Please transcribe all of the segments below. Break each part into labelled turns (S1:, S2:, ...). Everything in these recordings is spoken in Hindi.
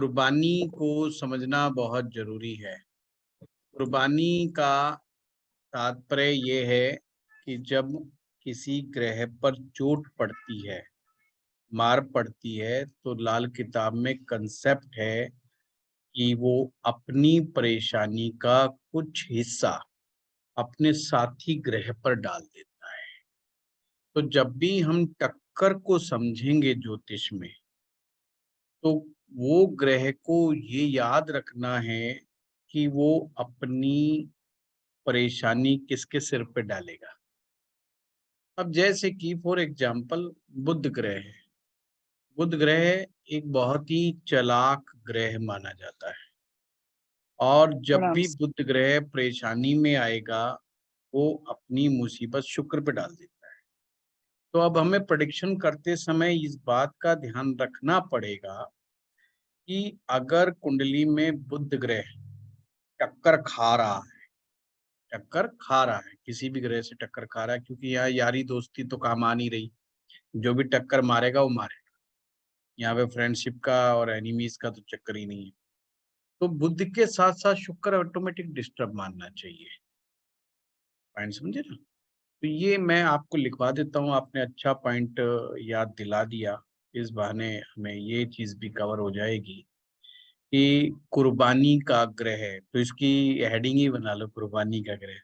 S1: कुर्बानी को समझना बहुत जरूरी है। कुर्बानी का तात्पर्य ये है कि जब किसी ग्रह पर चोट पड़ती है, मार पड़ती है, तो लाल किताब में कंसेप्ट है कि वो अपनी परेशानी का कुछ हिस्सा अपने साथी ग्रह पर डाल देता है। तो जब भी हम टक्कर को समझेंगे ज्योतिष में, तो वो ग्रह को ये याद रखना है कि वो अपनी परेशानी किसके सिर पे डालेगा। अब जैसे कि फॉर एग्जाम्पल बुध ग्रह है। बुध ग्रह एक बहुत ही चालाक ग्रह माना जाता है, और जब
S2: प्रणाम।
S1: भी बुध ग्रह परेशानी में आएगा, वो अपनी मुसीबत शुक्र पे डाल देता है। तो अब हमें प्रेडिक्शन करते समय इस बात का ध्यान रखना पड़ेगा कि अगर कुंडली में बुध ग्रह टक्कर खा रहा है, टक्कर खा रहा है, किसी भी ग्रह से टक्कर खा रहा है, क्योंकि यहाँ यारी दोस्ती तो काम आ नहीं रही। जो भी टक्कर मारेगा वो मारेगा। यहाँ पे फ्रेंडशिप का और एनिमीज का तो चक्कर ही नहीं है। तो बुध के साथ साथ शुक्र ऑटोमेटिक डिस्टर्ब मानना चाहिए। पॉइंट समझे ना? तो ये मैं आपको लिखवा देता हूँ, आपने अच्छा पॉइंट याद दिला दिया। इस बहाने हमें ये चीज भी कवर हो जाएगी कि कुर्बानी का ग्रह है, तो इसकी हेडिंग ही बना लो, कुर्बानी का ग्रह।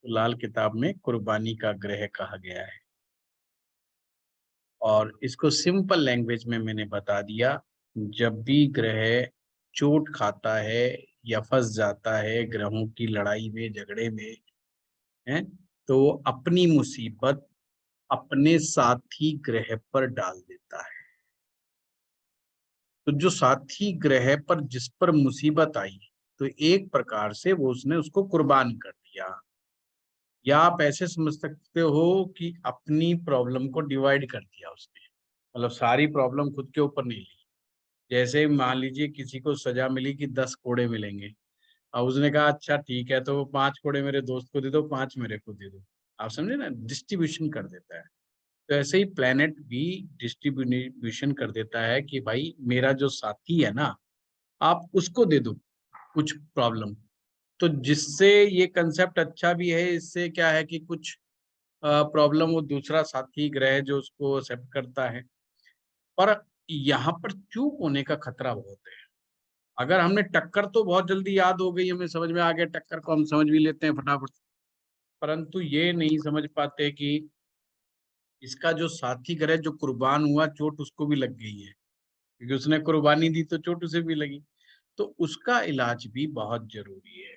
S1: तो लाल किताब में कुर्बानी का ग्रह कहा गया है, और इसको सिंपल लैंग्वेज में मैंने बता दिया। जब भी ग्रह चोट खाता है या फंस जाता है ग्रहों की लड़ाई में, झगड़े में, है, तो वो अपनी मुसीबत अपने साथी ग्रह पर डाल देता है। तो जो साथी ग्रह पर जिस पर मुसीबत आई, तो एक प्रकार से वो उसने उसको कुर्बान कर दिया। या आप ऐसे समझ सकते हो कि अपनी प्रॉब्लम को डिवाइड कर दिया उसने। मतलब सारी प्रॉब्लम खुद के ऊपर नहीं ली। जैसे मान लीजिए किसी को सजा मिली कि 10 कोड़े मिलेंगे, और उसने कहा अच्छा ठीक है, तो 5 कोड़े मेरे दोस्त को दे दो, 5 मेरे को दे दो। आप समझे ना, डिस्ट्रीब्यूशन कर देता है। तो ऐसे ही प्लेनेट भी डिस्ट्रीब्यूशन कर देता है कि भाई मेरा जो साथी है ना, आप उसको दे दो कुछ प्रॉब्लम। तो जिससे ये कंसेप्ट अच्छा भी है, इससे क्या है कि कुछ प्रॉब्लम वो दूसरा साथी ग्रह जो उसको एक्सेप्ट करता है। पर यहाँ पर चूक होने का खतरा बहुत है। अगर हमने टक्कर तो बहुत जल्दी याद हो गई, हमें समझ में आ गया, टक्कर को हम समझ भी लेते हैं फटाफट, परंतु ये नहीं समझ पाते कि इसका जो साथी ग्रह जो कुर्बान हुआ, चोट उसको भी लग गई है, क्योंकि उसने कुर्बानी दी तो चोट उसे भी लगी। तो उसका इलाज भी बहुत जरूरी है।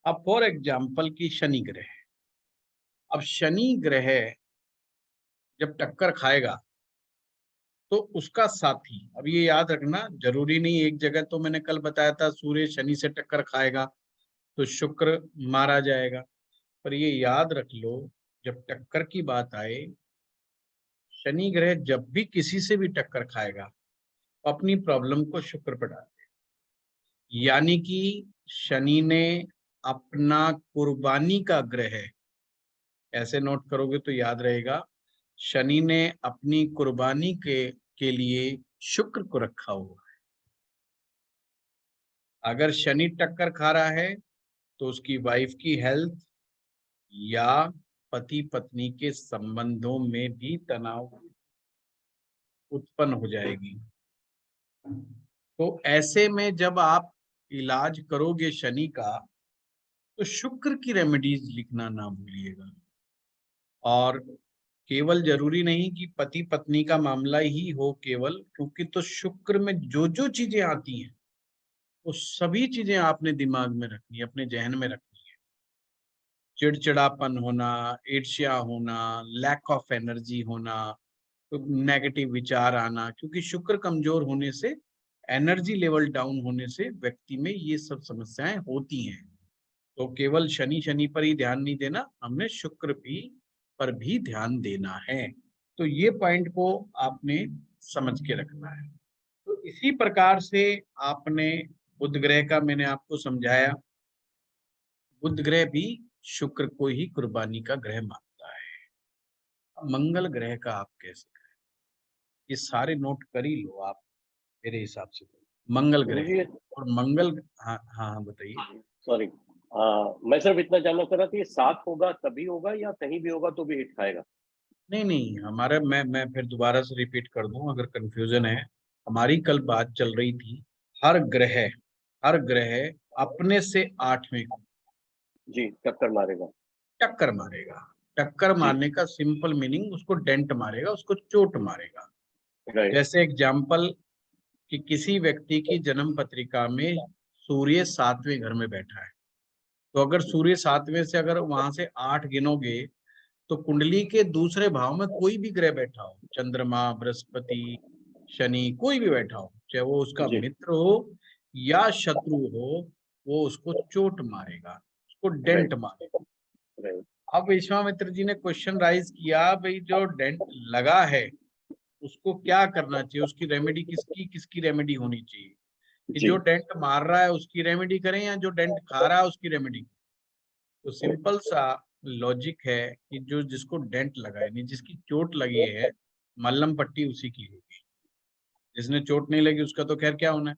S1: अब फॉर एग्जाम्पल की शनि ग्रह। अब शनि ग्रह जब टक्कर खाएगा, तो उसका साथी, अब ये याद रखना जरूरी नहीं, एक जगह तो मैंने कल बताया था सूर्य शनि से टक्कर खाएगा तो शुक्र मारा जाएगा। पर ये याद रख लो, जब टक्कर की बात आए, शनि ग्रह जब भी किसी से भी टक्कर खाएगा, तो अपनी प्रॉब्लम को शुक्र पर डाल दे। यानी कि शनि ने अपना कुर्बानी का ग्रह, ऐसे नोट करोगे तो याद रहेगा, शनि ने अपनी कुर्बानी के लिए शुक्र को रखा हुआ है। अगर शनि टक्कर खा रहा है, तो उसकी वाइफ की हेल्थ या पति पत्नी के संबंधों में भी तनाव उत्पन्न हो जाएगी। तो ऐसे में जब आप इलाज करोगे शनि का, तो शुक्र की रेमेडीज लिखना ना भूलिएगा। और केवल जरूरी नहीं कि पति पत्नी का मामला ही हो केवल, क्योंकि तो शुक्र में जो जो चीजें आती हैं, वो सभी चीजें आपने दिमाग में रखनी है, अपने जहन में रखनी है। चिड़चिड़ापन होना, ईर्ष्या होना, लैक ऑफ एनर्जी होना, तो नेगेटिव विचार आना, क्योंकि शुक्र कमजोर होने से, एनर्जी लेवल डाउन होने से व्यक्ति में ये सब समस्याएं होती हैं। तो केवल शनि शनि पर ही ध्यान नहीं देना, हमने शुक्र भी पर भी ध्यान देना है। तो ये पॉइंट को आपने समझ के रखना है। तो इसी प्रकार से आपने बुध ग्रह का मैंने आपको समझाया। बुध ग्रह भी शुक्र को ही कुर्बानी का ग्रह मानता है। अब मंगल ग्रह का आप कैसे करें, ये सारे नोट कर ही लो आप। मेरे हिसाब से मंगल ग्रह
S2: गुरुजी
S1: और मंगल। हाँ हाँ हाँ, बताइए।
S2: सॉरी, मैं सिर्फ इतना जानना चाह रहा था, ये साथ होगा तभी होगा या कहीं भी होगा तो भी हिट खाएगा?
S1: नहीं नहीं, हमारे मैं फिर दोबारा से रिपीट कर दूं अगर कंफ्यूजन है। हमारी कल बात चल रही थी, हर ग्रह, हर ग्रह अपने से आठवें को
S2: जी, टक्कर मारेगा।
S1: टक्कर मारेगा। टक्कर
S2: जी,
S1: मारने का सिंपल मीनिंग उसको डेंट मारेगा, उसको चोट मारेगा।
S2: राइट।
S1: जैसे एग्जाम्पल कि किसी व्यक्ति की जन्म पत्रिका में सूर्य 7वें घर में बैठा है, तो अगर सूर्य 7वें से अगर वहां से 8 गिनोगे, तो कुंडली के दूसरे भाव में कोई भी ग्रह बैठा हो, चंद्रमा, बृहस्पति, शनि, कोई भी बैठा हो, चाहे वो उसका
S2: जी,
S1: मित्र हो या शत्रु हो, वो उसको चोट मारेगा, उसको डेंट
S2: राइट,
S1: मारेगा।
S2: राइट।
S1: अब विश्वामित्र जी ने क्वेश्चन राइज किया, भाई जो डेंट लगा है उसको क्या करना चाहिए, उसकी रेमेडी किसकी किसकी रेमेडी होनी चाहिए, कि
S2: जी,
S1: जो डेंट मार रहा है उसकी रेमेडी करें या जो डेंट खा रहा है उसकी रेमेडी। तो सिंपल सा लॉजिक है कि जो जिसको डेंट लगा है, यानी जिसकी चोट लगी है, मल्लम पट्टी उसी की होगी। जिसने चोट नहीं लगी उसका तो खैर क्या होना है।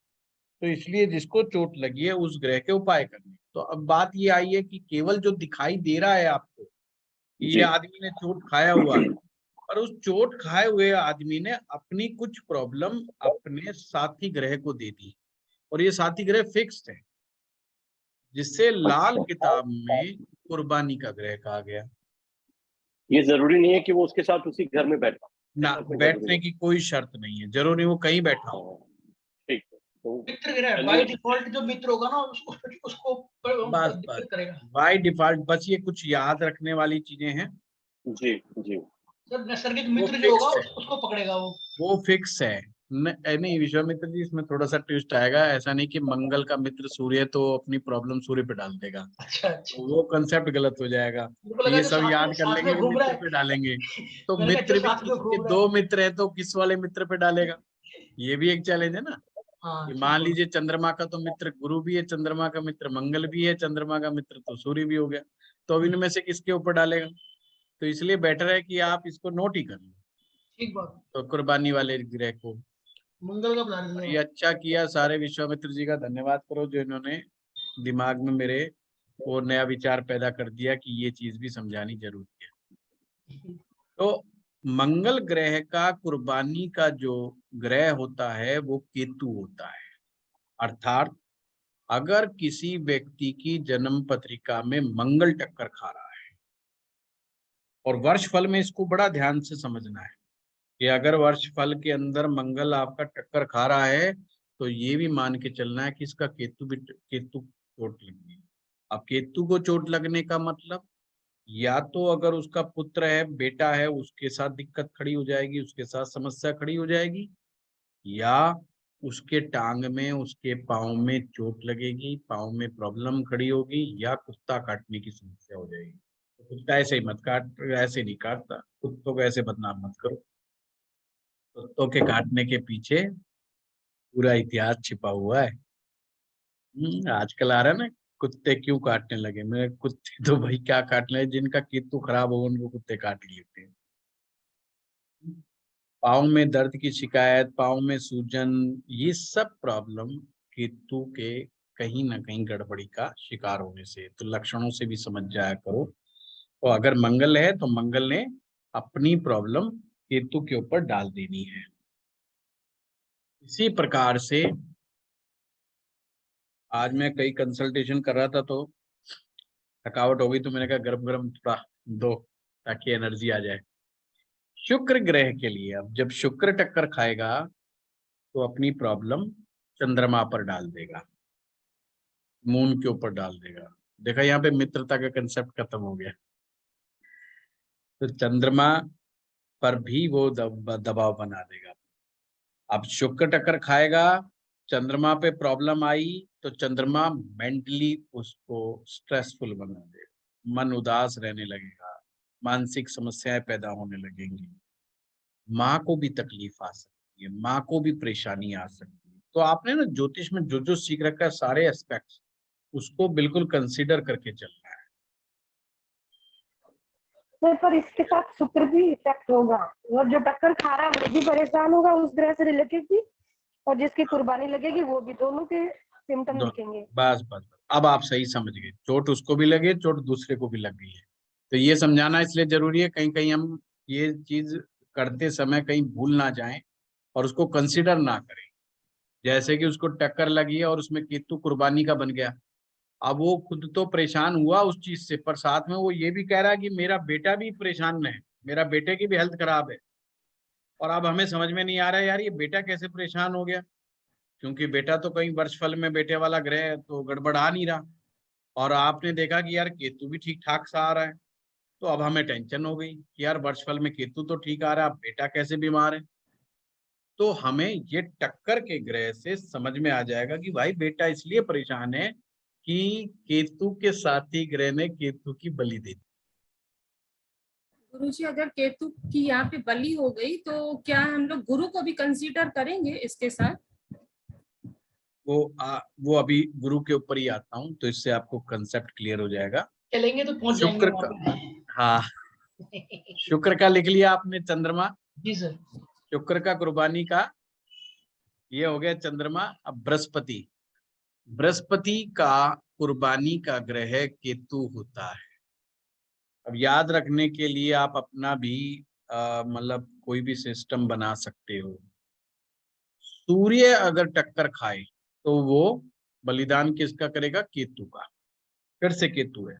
S1: तो इसलिए जिसको चोट लगी है उस ग्रह के उपाय करने। तो अब बात ये आई है कि केवल जो दिखाई दे रहा है आपको कि ये
S2: जी,
S1: आदमी ने चोट खाया हुआ है, और उस चोट खाए हुए आदमी ने अपनी कुछ प्रॉब्लम अपने साथी ग्रह को दे दी, और ये साथी ग्रह फिक्स्ड है, जिससे लाल
S2: अच्छा।
S1: किताब में कुर्बानी का ग्रह कहा गया।
S2: ये जरूरी नहीं है कि वो उसके साथ उसी घर में बैठा,
S1: ना,
S2: ऐसा कोई जरूरी
S1: बैठने
S2: नहीं।
S1: की कोई शर्त नहीं है, जरूरी वो कहीं बैठा हो।
S2: हाँ, ठीक है, तो
S3: मित्र ग्रह बाय
S2: चलिए।
S3: डिफॉल्ट जो मित्र होगा ना उसको
S1: बस बस,
S3: दिक्कत करेगा।
S1: बाय डिफॉल्ट, बस ये कुछ याद रखने वाली चीजें हैं।
S2: जी, जी,
S3: सर नैसर्गिक
S1: वो
S3: मित्र जो होगा
S1: फिक्स है,
S3: उसको पकड़ेगा वो।
S1: वो फिक्स है। नहीं विश्वामित्र जी, इसमें थोड़ा सा ट्विस्ट आएगा। ऐसा नहीं कि मंगल का मित्र सूर्य तो अपनी प्रॉब्लम सूर्य पे डाल देगा,
S3: अच्छा अच्छा।
S1: तो वो कंसेप्ट गलत हो जाएगा
S3: मेरे को
S1: कि
S3: लगा
S1: ये
S3: जो
S1: सब याद कर
S3: साथ में
S1: लेंगे कि
S3: घूम रहा
S1: मित्र
S3: है।
S1: पे डालेंगे। तो
S3: मैंने कहा जो
S1: मित्र भी
S3: साथ में
S1: किसी के
S3: घूम रहा है।
S1: दो मित्र है तो किस वाले मित्र पे डालेगा, ये भी एक चैलेंज है ना।
S3: हाँ
S1: कि
S3: ठीक
S1: मान
S3: बोला।
S1: लीजिए चंद्रमा का तो मित्र गुरु भी है, चंद्रमा का मित्र मंगल भी है, चंद्रमा का मित्र तो सूर्य भी हो गया, तो अब इनमें से किसके ऊपर डालेगा। तो इसलिए बेटर है कि आप इसको नोट ही कर लो,
S3: ठीक बात।
S1: तो कुर्बानी वाले ग्रह को।
S3: मंगल का बता
S1: और
S3: देंगे
S1: ये
S3: आप।
S1: अच्छा किया, सारे विश्वामित्र जी का धन्यवाद करो जो इन्होंने दिमाग में मेरे वो नया विचार पैदा कर दिया कि ये चीज भी समझानी जरूरी है। तो मंगल ग्रह का कुर्बानी का जो ग्रह होता है वो केतु होता है। अर्थात अगर किसी व्यक्ति की जन्म पत्रिका में मंगल टक्कर खा रहा है, और वर्ष फल में इसको बड़ा ध्यान से समझना है कि अगर वर्ष फल के अंदर मंगल आपका टक्कर खा रहा है, तो ये भी मान के चलना है कि इसका केतु चोट लगी है। अब केतु को चोट लगने का मतलब, या तो अगर उसका पुत्र है, बेटा है, उसके साथ दिक्कत खड़ी हो जाएगी, उसके साथ समस्या खड़ी हो जाएगी, या उसके टांग में, उसके पाँव में चोट लगेगी, पाँव में प्रॉब्लम खड़ी होगी, या कुत्ता काटने की समस्या हो जाएगी। तो कुत्ता ऐसे ही मत काट, ऐसे नहीं काटता, कुत्तों को ऐसे बदनाम मत करो। कुत्तों के काटने के पीछे पूरा इतिहास छिपा हुआ है। आजकल आ रहा है ना, कुत्ते क्यों काटने लगे, मेरे कुत्ते तो भाई क्या काटने लगे, जिनका केतु खराब हो उनको कुत्ते काट ही लेते हैं। पाँव में दर्द की शिकायत, पाँव में सूजन, ये सब प्रॉब्लम केतु के कहीं ना कहीं गड़बड़ी का शिकार होने से, तो लक्षणों से भी समझ जाया करो। तो अगर मंगल है तो मंगल ने अपनी प्रॉब्लम केतु के ऊपर डाल देनी है। इसी प्रकार से आज मैं कई कंसल्टेशन कर रहा था, तो थकावट हो गई, तो मैंने कहा गरम गरम थोड़ा दो ताकि एनर्जी आ जाए। शुक्र ग्रह के लिए, अब जब शुक्र टक्कर खाएगा तो अपनी प्रॉब्लम चंद्रमा पर डाल देगा, मून के ऊपर डाल देगा। देखा, यहाँ पे मित्रता का कंसेप्ट खत्म हो गया। तो चंद्रमा पर भी वो दबाव बना देगा। अब शुक्र टक्कर खाएगा, चंद्रमा पे प्रॉब्लम आई, तो चंद्रमा मेंटली उसको स्ट्रेसफुल बना देगा, मन उदास रहने लगेगा, मानसिक समस्याएं पैदा होने लगेंगी, माँ को भी तकलीफ आ सकती है, माँ को भी परेशानी आ सकती है। तो आपने ना ज्योतिष में जो जो सीख रखा है सारे एस्पेक्ट्स, उसको बिल्कुल कंसीडर करके चलना है।
S4: सर पर इसके साथ शुक्र भी इफेक्ट होगा, और जो टक्कर खा रहा है वो भी परेशान होगा उस ग्रह से रिलेटेड भी, और जिसकी कुर्बानी लगेगी वो भी, दोनों के सिम्टम
S1: दो-
S4: दिखेंगे।
S1: बस बस बस। अब आप सही समझ गए, चोट उसको भी लगे, चोट दूसरे को भी लग गई है। तो ये समझाना इसलिए जरूरी है, कहीं कहीं हम ये चीज करते समय कहीं भूल ना जाएं और उसको कंसिडर ना करें। जैसे कि उसको टक्कर लगी है और उसमें केतु कुर्बानी का बन गया, अब वो खुद तो परेशान हुआ उस चीज से, पर साथ में वो ये भी कह रहा है कि मेरा बेटा भी परेशान है, मेरा बेटे की भी हेल्थ खराब है। और अब हमें समझ में नहीं आ रहा है यार ये बेटा कैसे परेशान हो गया, क्योंकि बेटा तो कहीं वर्षफल में बेटे वाला ग्रह है तो गड़बड़ा नहीं रहा। और आपने देखा कि यार केतु भी ठीक ठाक सा आ रहा है, तो अब हमें टेंशन हो गई कि यार वर्षफल में केतु तो ठीक आ रहा है, अब बेटा कैसे बीमार है। तो हमें ये टक्कर के ग्रह से समझ में आ जाएगा कि भाई बेटा इसलिए परेशान है कि केतु के साथी ग्रह ने केतु की बलि दे दी।
S5: गुरुजी, अगर केतु की यहाँ पे बलि हो गई तो क्या हम लोग गुरु को भी कंसीडर करेंगे इसके साथ?
S1: वो अभी गुरु के ऊपर ही आता हूँ, तो इससे आपको कंसेप्ट क्लियर हो जाएगा।
S3: चलेंगे तो पहुंच जाएंगे
S1: शुक्र
S3: वहां
S1: का,
S3: पे।
S1: हाँ, शुक्र का लिख लिया आपने, चंद्रमा,
S3: जी सर।
S1: शुक्र का कुर्बानी का ये हो गया चंद्रमा। अब बृहस्पति, बृहस्पति का कुर्बानी का ग्रह केतु होता है। अब याद रखने के लिए आप अपना भी मतलब कोई भी सिस्टम बना सकते हो। सूर्य अगर टक्कर खाए तो वो बलिदान किसका करेगा? केतु का। फिर से केतु है।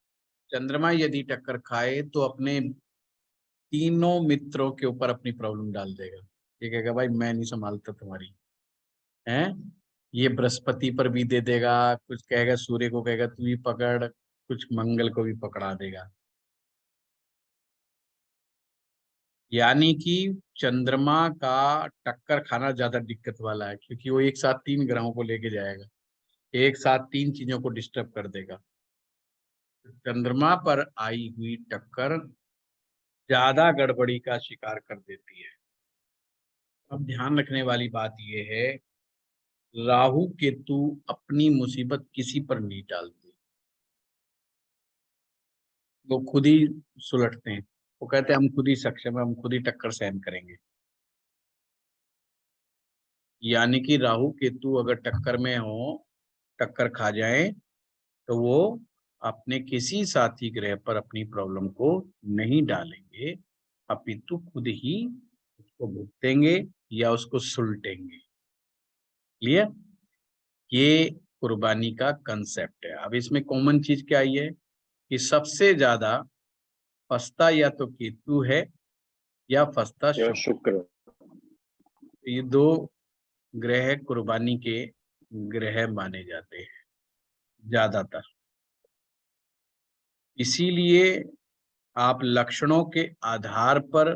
S1: चंद्रमा यदि टक्कर खाए तो अपने तीनों मित्रों के ऊपर अपनी प्रॉब्लम डाल देगा। ये कहेगा भाई मैं नहीं संभालता तुम्हारी, हैं? ये बृहस्पति पर भी दे देगा, कुछ कहेगा सूर्य को, कहेगा तू ही पकड़, कुछ मंगल को भी पकड़ा देगा। यानी कि चंद्रमा का टक्कर खाना ज्यादा दिक्कत वाला है, क्योंकि वो एक साथ तीन ग्रहों को लेके जाएगा, एक साथ तीन चीजों को डिस्टर्ब कर देगा। चंद्रमा पर आई हुई टक्कर ज्यादा गड़बड़ी का शिकार कर देती है। अब ध्यान रखने वाली बात यह है, राहु केतु अपनी मुसीबत किसी पर नहीं डालते, वो खुद ही सुलटते हैं। वो कहते हैं हम खुद ही सक्षम है, हम खुद ही टक्कर सहन करेंगे। यानी कि राहु केतु अगर टक्कर में हो, टक्कर खा जाए, तो वो अपने किसी साथी ग्रह पर अपनी प्रॉब्लम को नहीं डालेंगे, अपितु खुद ही उसको भुगतेंगे या उसको सुलटेंगे। क्लियर? ये कुर्बानी का कंसेप्ट है। अब इसमें कॉमन चीज क्या आई है कि सबसे ज्यादा फंसता या तो केतु है या फंसता
S2: या
S1: शुक्र।
S2: शुक्र।
S1: ये दो ग्रह कुर्बानी के ग्रह माने जाते हैं ज्यादातर। इसीलिए आप लक्षणों के आधार पर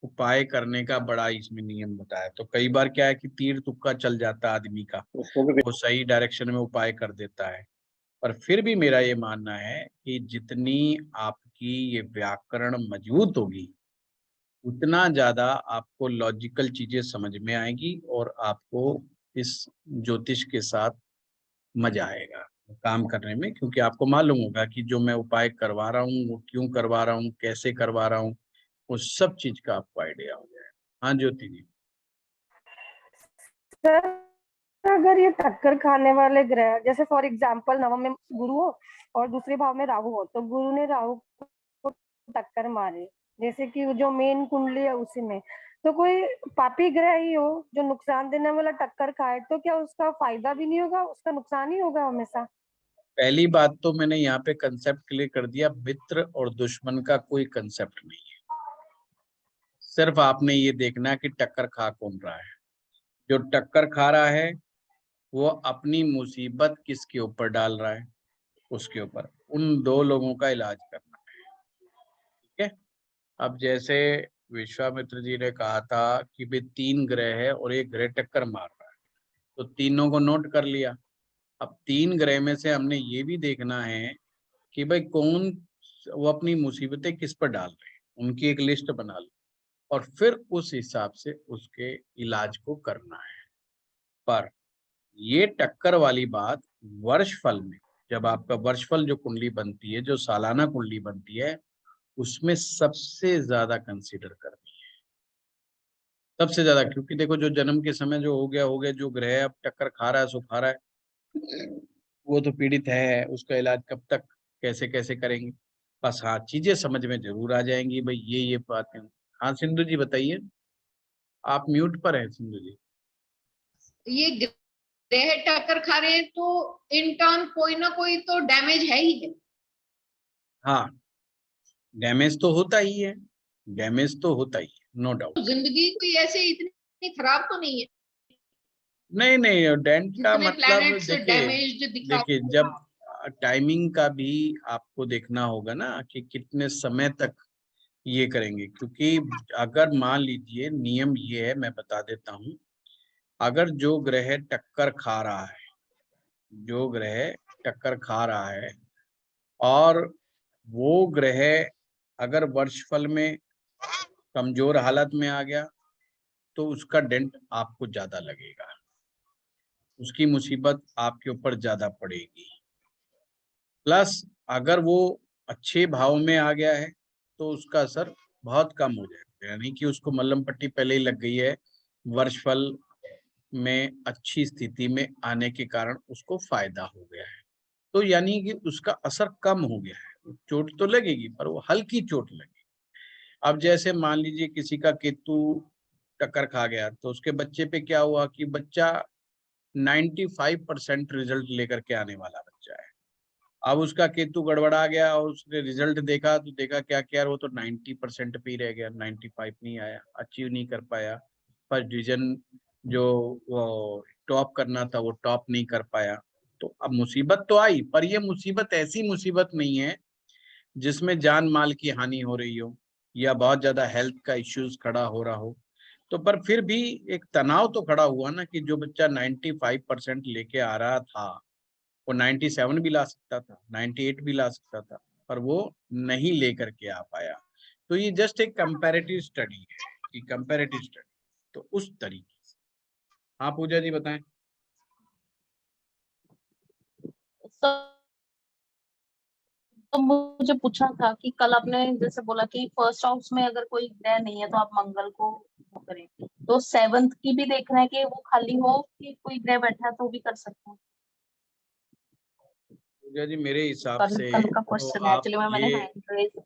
S1: उपाय करने का बड़ा इसमें नियम बताया। तो कई बार क्या है कि तीर तुक्का चल जाता है आदमी का,
S2: उसको भी
S1: वो सही डायरेक्शन में उपाय कर देता है। पर फिर भी मेरा ये मानना है कि जितनी आपकी ये व्याकरण मजबूत होगी, उतना ज्यादा आपको लॉजिकल चीजें समझ में आएगी और आपको इस ज्योतिष के साथ मजा आएगा काम करने में, क्योंकि आपको मालूम होगा कि जो मैं उपाय करवा रहा हूँ वो क्यों करवा रहा हूँ, कैसे करवा रहा हूँ, वो सब चीज का आपको आइडिया हो जाएगा। हाँ ज्योति जी।
S4: सर, अगर ये टक्कर खाने वाले ग्रह, जैसे फॉर एग्जांपल नवम में गुरु हो और दूसरे भाव में राहु हो, तो गुरु ने राहु को टक्कर मारी, जैसे कि जो मेन कुंडली है उसी में, तो कोई पापी ग्रह ही हो जो नुकसान देने वाला टक्कर खाए, तो क्या उसका फायदा भी नहीं होगा, उसका नुकसान ही होगा हमेशा?
S1: पहली बात तो मैंने यहाँ पे कंसेप्ट क्लियर कर दिया, मित्र और दुश्मन का कोई कंसेप्ट नहीं है। सिर्फ आपने ये देखना कि टक्कर खा कौन रहा है। जो टक्कर खा रहा है वो अपनी मुसीबत किसके ऊपर डाल रहा है? उसके ऊपर। उन दो लोगों का इलाज करना है। ठीक है? अब जैसे विश्वामित्र जी ने कहा था कि भाई तीन ग्रह है और एक ग्रह टक्कर मार रहा है, तो तीनों को नोट कर लिया। अब तीन ग्रह में से हमने ये भी देखना है कि भाई कौन वो अपनी मुसीबतें किस पर डाल रहे हैं, उनकी एक लिस्ट बना लो और फिर उस हिसाब से उसके इलाज को करना है। पर ये टक्कर वाली बात वर्षफल में, जब आपका वर्षफल जो कुंडली बनती है, जो सालाना कुंडली बनती है, उसमें सबसे ज्यादा कंसीडर करनी है। सबसे ज्यादा, क्योंकि देखो जो जन्म के समय जो हो गया, जो ग्रह अब टक्कर खा रहा है सो खा रहा है, वो तो पीड़ित है, उसका इलाज कब तक कैसे कैसे करेंगे। बस हाँ, चीजें समझ में जरूर आ जाएंगी भाई, ये बातें। हाँ सिंधु जी बताइए, आप म्यूट पर हैं सिंधु जी।
S6: ये ग्रह टक्कर खा रहे हैं तो इन टर्म कोई ना कोई तो डैमेज है ही है।
S1: हाँ, डैमेज तो होता ही है, डैमेज तो होता ही है, नो डाउट।
S6: जिंदगी कोई ऐसे इतनी खराब तो नहीं है
S1: नहीं नहीं, डेंट का
S6: जितने
S1: मतलब
S6: प्लैनेट्स
S1: देखिए,
S6: डैमेज्ड दिखा
S1: देखिए
S6: रहे
S1: जब
S6: हैं।
S1: टाइमिंग का भी आपको देखना होगा ना कि कितने समय तक ये करेंगे, क्योंकि अगर मान लीजिए, नियम ये है, मैं बता देता हूँ, अगर जो ग्रह टक्कर खा रहा है, जो ग्रह टक्कर खा रहा है, और वो ग्रह अगर वर्षफल में कमजोर हालत में आ गया, तो उसका डेंट आपको ज्यादा लगेगा, उसकी मुसीबत आपके ऊपर ज्यादा पड़ेगी। प्लस अगर वो अच्छे भाव में आ गया है तो उसका असर बहुत कम हो जाएगा, यानी कि उसको मल्लम पट्टी पहले ही लग गई है, वर्षफल में अच्छी स्थिति में आने के कारण उसको फायदा हो गया है, तो यानी कि उसका असर कम हो गया है। चोट तो लगेगी पर वो हल्की चोट लगेगी। अब जैसे मान लीजिए किसी का केतु टक्कर खा गया, तो उसके बच्चे पे क्या हुआ कि बच्चा 95% रिजल्ट लेकर के आने वाला बच्चा है। अब उसका केतु गड़बड़ा गया और उसने रिजल्ट देखा तो देखा क्या क्या, वो तो 90% पे ही रह गया, 95 नहीं आया, अचीव नहीं कर पाया, फर्स्ट डिवीजन जो वो टॉप करना था वो टॉप नहीं कर पाया। तो अब मुसीबत तो आई, पर ये मुसीबत ऐसी मुसीबत नहीं है जिसमें जान माल की हानि हो रही हो या बहुत ज्यादा हेल्थ का इश्यूज खड़ा हो रहा हो। तो पर फिर भी एक तनाव तो खड़ा हुआ ना, कि जो बच्चा 95% लेके आ रहा था वो 97 भी ला सकता था, 98 भी ला सकता था, पर वो नहीं लेकर के आ पाया। तो ये जस्ट एक कंपैरेटिव स्टडी है, कि कंपैरेटिव स्टडी, तो उस तरीके से। हाँ पूजा जी बताएं।
S7: तो मुझे पूछना था कि कल आपने जैसे बोला कि फर्स्ट हाउस में अगर कोई ग्रह नहीं है तो आप मंगल को वो करें, तो सेवंथ की भी देखना है कि वो खाली हो कि कोई ग्रह बैठा है तो भी कर सकते हैं।
S1: पूजा जी मेरे हिसाब
S7: कल
S1: से
S7: कल का
S1: तो
S7: क्वेश्चन है
S1: आप
S7: एक्चुअली, मैंने हैंड रेज।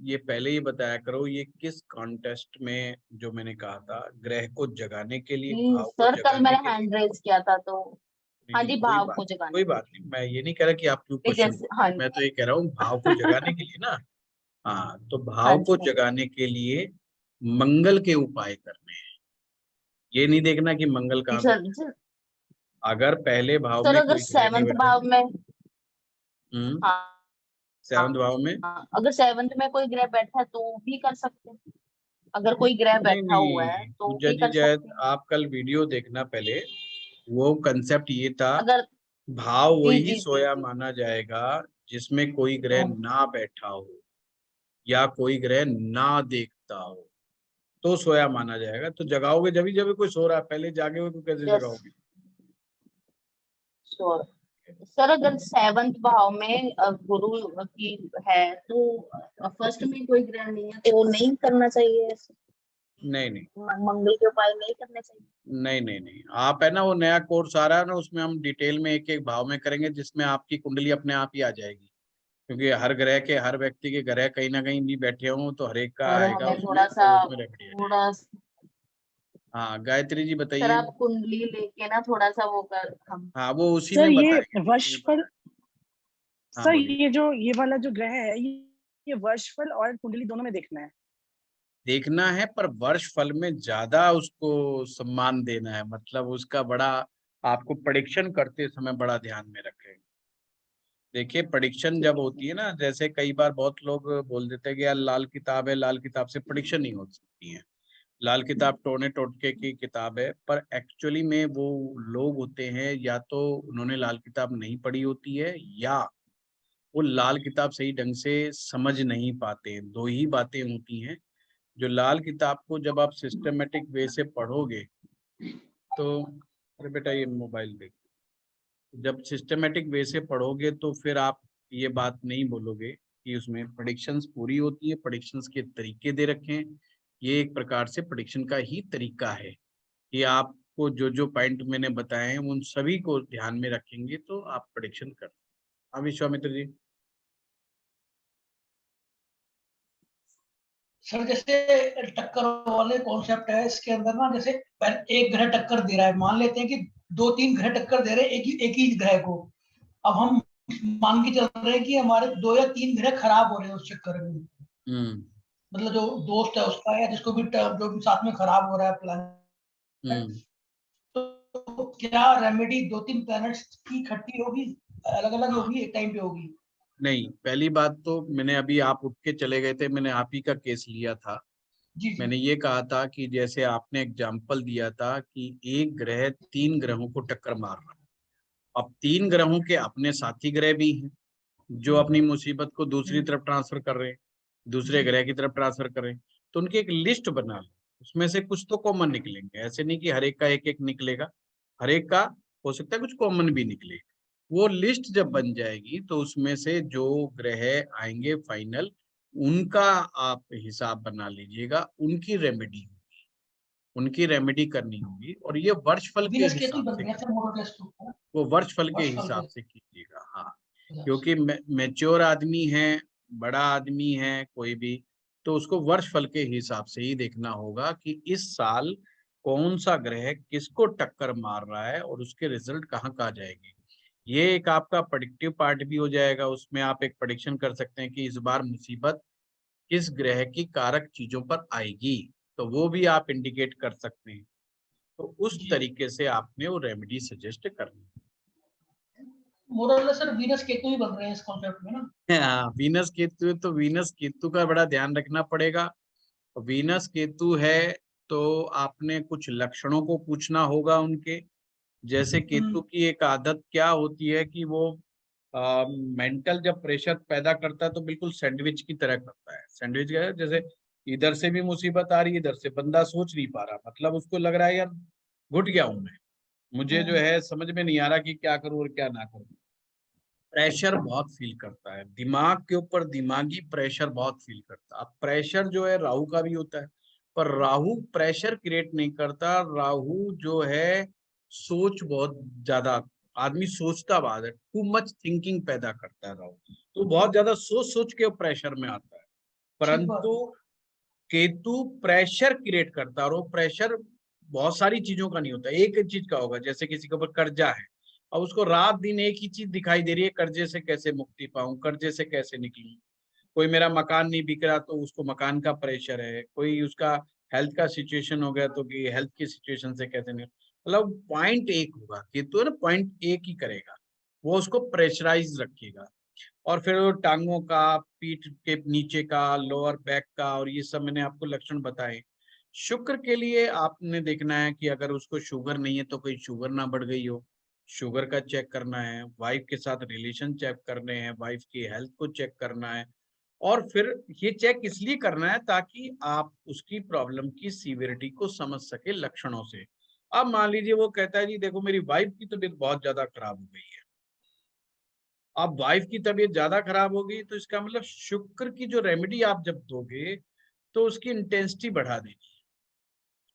S1: ये पहले ही बताया करो, ये किस कॉन्टेस्ट में जो मैंने कहा था, ग्रह को जगाने के लिए, भाव को
S7: सर कल
S1: जगाने
S7: मैंने
S1: के लिए।
S7: हैंड रेज किया था तो
S1: नहीं
S7: हाँ
S1: नहीं,
S7: जी, भाव को जगाने
S1: कोई
S7: के
S1: बात नहीं, मैं ये नहीं कह रहा कि आप क्यों
S7: लिए
S1: क्वेश्चन
S7: जैसे, हाँ
S1: पूछ, मैं तो ये कह रहा हूँ भाव को जगाने के लिए ना। हाँ, तो
S7: हाँ
S1: भाव को
S7: जी, हाँ
S1: जगाने के लिए मंगल के उपाय करने हैं, ये नहीं देखना कि मंगल
S7: जी
S1: कहाँ
S7: सर।
S1: बैठा। अगर पहले भाव
S7: सर
S1: में
S7: अगर
S1: कोई ग्रह नहीं
S7: सेवंथ
S1: बैठा।
S7: भाव में,
S1: हम्म,
S7: हाँ
S1: सेवंथ भाव में।
S7: हाँ, अगर सेवंथ में कोई ग्रह बैठा है तो भी कर सकते हैं। अगर कोई ग्रह
S1: नहीं
S7: बैठा हुआ है
S1: नहीं
S7: तो
S1: पूजा
S7: भी
S1: जी,
S7: कर
S1: शायद
S7: सकते हैं।
S1: आप कल वीडियो देखना पहले, वो कंसेप्ट ये था,
S7: अगर
S1: भाव
S7: जी
S1: वही
S7: जी जी
S1: सोया
S7: जी
S1: माना जाएगा जिसमें कोई ग्रह
S7: हम्म,
S1: ना बैठा हो या कोई ग्रह ना देखता हो, तो सोया माना जाएगा। तो जगाओगे जब ही, जब कोई सो रहा है, पहले जागे हुए को कैसे
S7: यस
S1: जगाओगे।
S7: श्योर। सर अगर सेवंथ भाव में गुरु की है तो फर्स्ट में कोई ग्रह नहीं है तो नहीं करना चाहिए ऐसे?
S1: नहीं नहीं
S7: मंगल के उपाय नहीं करने चाहिए?
S1: नहीं नहीं नहीं, आप है ना, वो नया कोर्स आ रहा है ना, उसमें हम डिटेल में एक एक भाव में करेंगे, जिसमें आपकी कुंडली अपने आप ही आ जाएगी, क्योंकि हर ग्रह के, हर व्यक्ति के ग्रह कहीं ना कहीं भी बैठे हों, तो हर एक का
S7: सर
S1: आएगा
S7: हमें
S1: उसमें,
S7: थोड़ा सा,
S1: तो उसमें रेमेडी आ जाएगी।
S7: थोड़ा
S1: हाँ गायत्री जी
S7: सर
S1: बताइए।
S7: आप कुंडली लेके ना थोड़ा सा वो कर हम।
S1: हाँ वो उसी
S8: सर
S1: में
S8: ये
S1: बताएंगे, उसी में
S8: वर्षफल,
S1: बताएंगे। हाँ
S8: सर
S1: बोलिए।
S8: ये वाला जो ग्रह है ये वर्षफल और कुंडली दोनों में देखना है।
S1: देखना है, पर वर्ष फल में ज्यादा उसको सम्मान देना है, मतलब उसका बड़ा, आपको प्रेडिक्शन करते समय बड़ा ध्यान में रखें। देखिए प्रेडिक्शन जब
S8: ठीक है
S1: होती है ना, जैसे कई बार बहुत लोग बोल देते हैं कि यार लाल किताब है, लाल किताब से प्रेडिक्शन नहीं हो सकती है, लाल किताब टोने टोटके की किताब है, पर एक्चुअली में वो लोग होते हैं, या तो उन्होंने लाल किताब नहीं पढ़ी होती है, या वो लाल किताब सही ढंग से समझ नहीं पाते। दो ही बातें होती हैं। जो लाल किताब को जब आप सिस्टमेटिक वे से पढ़ोगे, तो अरे बेटा ये मोबाइल देख, जब सिस्टमेटिक वे से पढ़ोगे तो फिर आप ये बात नहीं बोलोगे कि उसमें प्रेडिक्शंस पूरी होती है, प्रेडिक्शंस के तरीके दे रखे हैं ये एक प्रकार से प्रेडिक्शन का ही तरीका है कि आपको जो जो पॉइंट मैंने बताए हैं उन सभी को ध्यान में रखेंगे तो आप प्रेडिक्शन कर। हाँ विश्वामित्र जी।
S3: सर जैसे टक्कर वाले कॉन्सेप्ट है इसके अंदर ना, जैसे एक ग्रह टक्कर दे रहा है, मान लेते हैं कि 2-3 ग्रह टक्कर दे रहे हैं एक ही ग्रह को। अब हम मान के चल रहे हैं कि हमारे 2 या 3 ग्रह खराब हो रहे हैं उस चक्कर में, मतलब जो दोस्त है उसका या जिसको भी जो भी साथ में खराब हो रहा है प्लान, तो क्या रेमेडी 2-3 प्लैनेट्स की इकट्ठी होगी, अलग अलग होगी, एक टाइम पे होगी?
S1: नहीं, पहली बात तो मैंने अभी आप उठ के चले गए थे, मैंने आप ही का केस लिया था।
S3: जी
S1: मैंने ये कहा था कि जैसे आपने एग्जाम्पल दिया था कि एक ग्रह 3 ग्रहों को टक्कर मार रहा है। अब 3 ग्रहों के अपने साथी ग्रह भी हैं जो अपनी मुसीबत को दूसरी तरफ ट्रांसफर कर रहे हैं, दूसरे ग्रह की तरफ ट्रांसफर कर रहे हैं। तो उनकी एक लिस्ट बना लो, उसमें से कुछ तो कॉमन निकलेंगे। ऐसे नहीं कि हर एक का एक एक निकलेगा, हर एक का हो सकता है कुछ कॉमन भी निकले। वो लिस्ट जब बन जाएगी तो उसमें से जो ग्रह आएंगे फाइनल, उनका आप हिसाब बना लीजिएगा, उनकी रेमेडी होगी, उनकी रेमेडी करनी होगी। और ये वर्षफल के हिसाब से, वो वर्षफल के हिसाब से कीजिएगा। हाँ, क्योंकि मैच्योर आदमी है, बड़ा आदमी है कोई भी, तो उसको वर्षफल के हिसाब से ही देखना होगा कि इस साल कौन सा ग्रह किसको टक्कर मार रहा है और उसके रिजल्ट कहाँ कहाँ जाएंगे। ये एक आपका प्रेडिक्टिव पार्ट भी हो जाएगा। उसमें आप एक प्रेडिक्शन कर सकते हैं कि इस बार मुसीबत किस ग्रह की कारक चीजों पर आएगी, तो वो भी आप इंडिकेट कर सकते हैं। तो उस तरीके से आपने वो रेमेडी सजेस्ट करनी।
S3: मोरल सर वीनस केतु ही बन रहे हैं इस कॉन्सेप्ट में ना।
S1: हाँ, वीनस केतु है तो वीनस केतु का बड़ा ध्यान रखना पड़ेगा। वीनस केतु है तो आपने कुछ लक्षणों को पूछना होगा उनके। जैसे केतु की एक आदत क्या होती है कि वो मेंटल जब प्रेशर पैदा करता है तो बिल्कुल सैंडविच की तरह करता है। सैंडविच क्या है, जैसे इधर से भी मुसीबत आ रही है, इधर से बंदा सोच नहीं पा रहा, मतलब उसको लग रहा है यार घुट गया हूं मैं, मुझे जो है समझ में नहीं आ रहा कि क्या करूं और क्या ना करूं। प्रेशर बहुत फील करता है, दिमाग के ऊपर दिमागी प्रेशर बहुत फील करता है। अब प्रेशर जो है राहु का भी होता है, पर राहु प्रेशर क्रिएट नहीं करता। राहु जो है सोच बहुत ज्यादा, आदमी सोचता बाद है, टू मच थिंकिंग पैदा करता है राहु, तो बहुत ज्यादा सोच सोच के प्रेशर में आता है। परंतु केतु प्रेशर क्रिएट करता है, और वो प्रेशर बहुत सारी चीजों का नहीं होता, एक चीज का होगा। जैसे किसी के ऊपर कर्जा है, अब उसको रात दिन एक ही चीज दिखाई दे रही है, कर्जे से कैसे मुक्ति पाऊं, कर्जे से कैसे निकलूं। कोई मेरा मकान नहीं बिक रहा तो उसको मकान का प्रेशर है, कोई उसका हेल्थ का सिचुएशन हो गया तो कि हेल्थ की सिचुएशन से कैसे निकल, मतलब पॉइंट एक होगा केतु है ना, पॉइंट एक ही करेगा, वो उसको प्रेशराइज रखेगा। और फिर वो टांगों का, पीठ के नीचे का, लोअर बैक का, और ये सब मैंने आपको लक्षण बताए। शुक्र के लिए आपने देखना है कि अगर उसको शुगर नहीं है तो कोई शुगर ना बढ़ गई हो, शुगर का चेक करना है। वाइफ के साथ रिलेशन चेक करने हैं, वाइफ की हेल्थ को चेक करना है। और फिर ये चेक इसलिए करना है ताकि आप उसकी प्रॉब्लम की सीवियरिटी को समझ सके लक्षणों से। अब मान लीजिए वो कहता है जी देखो मेरी वाइफ की तबीयत बहुत ज्यादा खराब हो गई है। अब वाइफ की तबीयत ज्यादा खराब हो गई तो इसका मतलब शुक्र की जो रेमेडी आप जब दोगे तो उसकी इंटेंसिटी बढ़ा देनी है,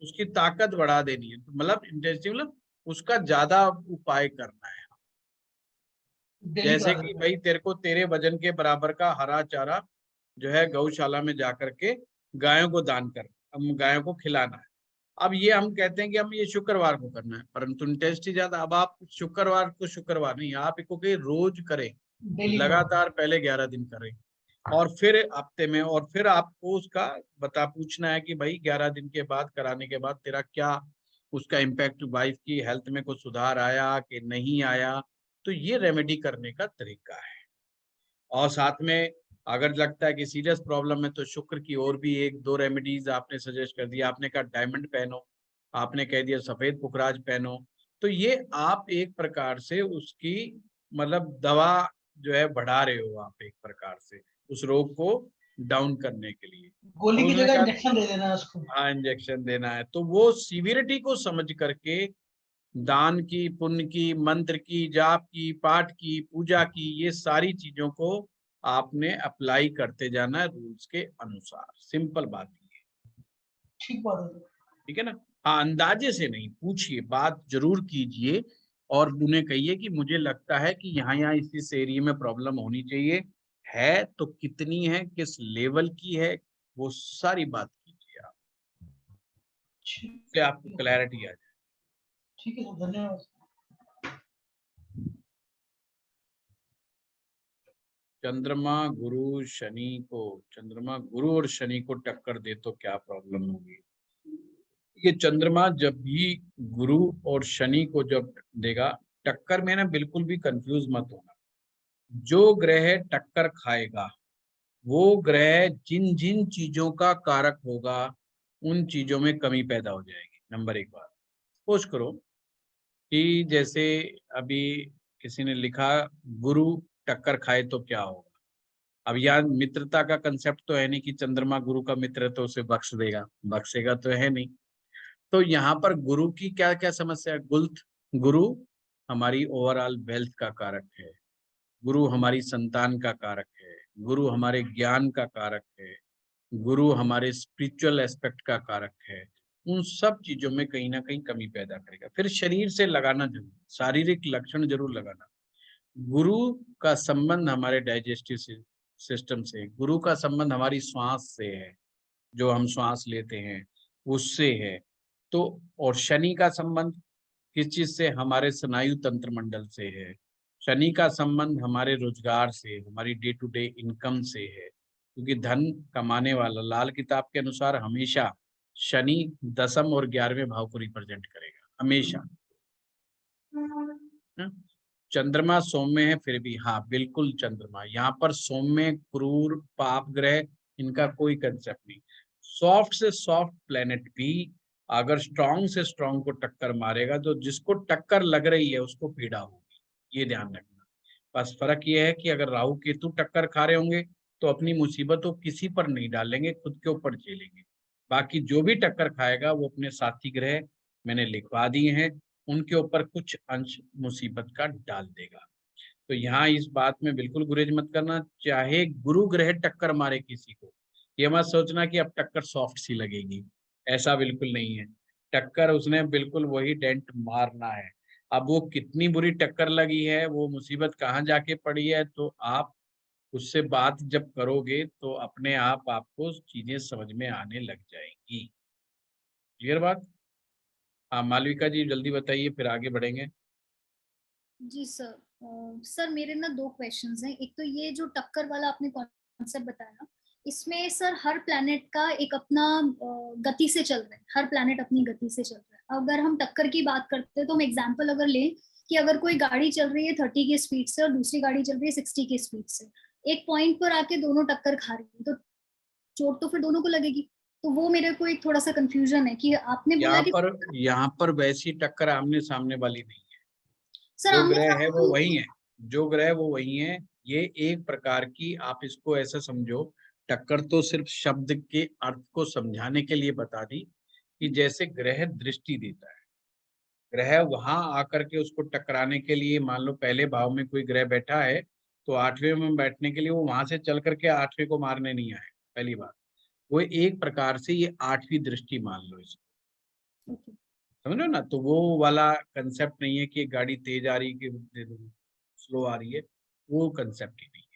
S1: उसकी ताकत बढ़ा देनी है। मतलब इंटेंसिटी मतलब उसका ज्यादा उपाय करना है। जैसे कि भाई तेरे को तेरे वजन के बराबर का हरा चारा जो है गौशाला में जाकर के गायों को दान कर, हम गायों को खिलाना है। अब ये हम कहते हैं कि हम ये शुक्रवार को करना है, परंतु इंटेंसिटी ज्यादा। अब आप शुक्रवार को शुक्रवार नहीं, आप इसको कहीं रोज करें, लगातार पहले 11 दिन करें, और फिर हफ्ते में, और फिर आपको उसका पूछना है कि भाई 11 दिन के बाद कराने के बाद तेरा क्या उसका इम्पैक्ट, वाइफ की हेल्थ में कुछ सुधार आया कि नहीं आया। तो ये रेमेडी करने का तरीका है। और साथ में अगर लगता है कि सीरियस प्रॉब्लम है तो शुक्र की और भी 1-2 रेमेडीज आपने सजेस्ट कर दिया। आपने कहा डायमंड पहनो, आपने कह दिया सफेद पुखराज पहनो। तो ये आप एक प्रकार से उसकी मतलब दवा जो है बढ़ा रहे हो आप एक प्रकार से उस रोग को डाउन करने के लिए।
S3: गोली की जगह इंजेक्शन दे देना है उसको।
S1: हाँ, इंजेक्शन देना है। तो वो सीवियरिटी को समझ करके दान की, पुण्य की, मंत्र की, जाप की, पाठ की, पूजा की, ये सारी चीजों को आपने अप्लाई करते जाना है रूल्स के अनुसार। सिंपल बात ये।
S3: ठीक बात है।
S1: ठीक है ना। हाँ, अंदाजे से नहीं, पूछिए, बात जरूर कीजिए और उन्हें कहिए कि मुझे लगता है कि यहाँ इस एरिया में प्रॉब्लम होनी चाहिए, है तो कितनी है, किस लेवल की है, वो सारी बात कीजिए आप,
S3: ठीक
S1: उससे आपको क्लैरिटी आ जाए।
S3: ठीक है सर, धन्यवाद।
S1: चंद्रमा गुरु शनि को, चंद्रमा गुरु और शनि को टक्कर दे तो क्या प्रॉब्लम होगी? ये चंद्रमा जब भी गुरु और शनि को जब देगा टक्कर में ना, बिल्कुल भी कंफ्यूज मत होना। जो ग्रह टक्कर खाएगा वो ग्रह जिन जिन चीजों का कारक होगा उन चीजों में कमी पैदा हो जाएगी। नंबर एक बात, सपोज करो कि जैसे अभी किसी ने लिखा गुरु टक्कर खाए तो क्या होगा। अब यार मित्रता का कंसेप्ट तो है नहीं कि चंद्रमा गुरु का मित्र है तो उसे बख्श देगा, बख्शेगा तो है नहीं। तो यहाँ पर गुरु की क्या क्या समस्या है? गुरु हमारी ओवरऑल वेल्थ का कारक है, गुरु हमारी संतान का कारक है, गुरु हमारे ज्ञान का कारक है, गुरु हमारे स्पिरिचुअल एस्पेक्ट का कारक है। उन सब चीजों में कहीं ना कहीं कमी पैदा करेगा। फिर शरीर से लगाना जरूर, शारीरिक लक्षण जरूर लगाना। गुरु का संबंध हमारे डाइजेस्टिव सिस्टम से, गुरु का संबंध हमारी श्वास से है, जो हम श्वास लेते हैं उससे है। तो और शनि का संबंध किस चीज से? हमारे स्नायु तंत्र मंडल से है। शनि का संबंध हमारे रोजगार से, हमारी डे टू डे इनकम से है, क्योंकि धन कमाने वाला लाल किताब के अनुसार हमेशा शनि 10वें और 11वें भाव को रिप्रेजेंट करेगा हमेशा। चंद्रमा सौम्य है फिर भी, हाँ बिल्कुल चंद्रमा यहाँ पर सौम्य, क्रूर, पाप ग्रह, इनका कोई कंसेप्ट नहीं। सॉफ्ट से सॉफ्ट प्लेनेट भी अगर स्ट्रांग से स्ट्रांग को टक्कर मारेगा तो जिसको टक्कर लग रही है उसको पीड़ा होगी, ये ध्यान रखना। बस फर्क ये है कि अगर राहु केतु टक्कर खा रहे होंगे तो अपनी मुसीबत वो किसी पर नहीं डालेंगे, खुद के ऊपर झेलेंगे। बाकी जो भी टक्कर खाएगा वो अपने साथी ग्रह मैंने लिखवा दिए हैं, उनके ऊपर कुछ अंश मुसीबत का डाल देगा। तो यहाँ इस बात में बिल्कुल गुरेज मत करना, चाहे गुरु ग्रह टक्कर मारे किसी को, ये मत सोचना कि अब टक्कर सॉफ्ट सी लगेगी, ऐसा बिल्कुल नहीं है। टक्कर उसने बिल्कुल वही डेंट मारना है। अब वो कितनी बुरी टक्कर लगी है, वो मुसीबत कहाँ जाके पड़ी है, तो आप उससे बात जब करोगे तो अपने आप आपको चीजें समझ में आने लग जाएंगी। क्लियर बात? हाँ मालविका जी जल्दी बताइए, फिर आगे बढ़ेंगे।
S9: जी सर। सर मेरे ना 2 क्वेश्चंस हैं। एक तो ये जो टक्कर वाला आपने कॉन्सेप्ट बताया, इसमें सर हर प्लैनेट का एक अपना गति से चल रहा है, हर प्लैनेट अपनी गति से चल रहा है। अगर हम टक्कर की बात करते हैं तो हम एग्जांपल अगर लें कि अगर कोई गाड़ी चल रही है 30 की स्पीड से और दूसरी गाड़ी चल रही है 60 की स्पीड से, एक पॉइंट पर आके दोनों टक्कर खा रही है, तो चोट तो फिर दोनों को लगेगी। तो वो मेरे को एक थोड़ा सा कंफ्यूजन है कि आपने बोला कि
S1: यहाँ पर वैसी टक्कर आमने सामने वाली नहीं है।
S9: सर
S1: जो
S9: आमने
S1: ग्रह है वो
S9: सामने
S1: वही है, जो ग्रह वो वही है। ये एक प्रकार की, आप इसको ऐसा समझो, टक्कर तो सिर्फ शब्द के अर्थ को समझाने के लिए बता दी कि जैसे ग्रह दृष्टि देता है, ग्रह वहां आकर के उसको टकराने के लिए, मान लो पहले भाव में कोई ग्रह बैठा है तो 8वें में बैठने के लिए वो वहां से चल करके 8वें को मारने नहीं आए, पहली बात। वो एक प्रकार से ये 8वीं दृष्टि मान लो इसको, समझो ना। तो वो वाला कंसेप्ट नहीं है कि गाड़ी तेज आ रही कि स्लो आ रही है, वो कंसेप्ट ही नहीं है।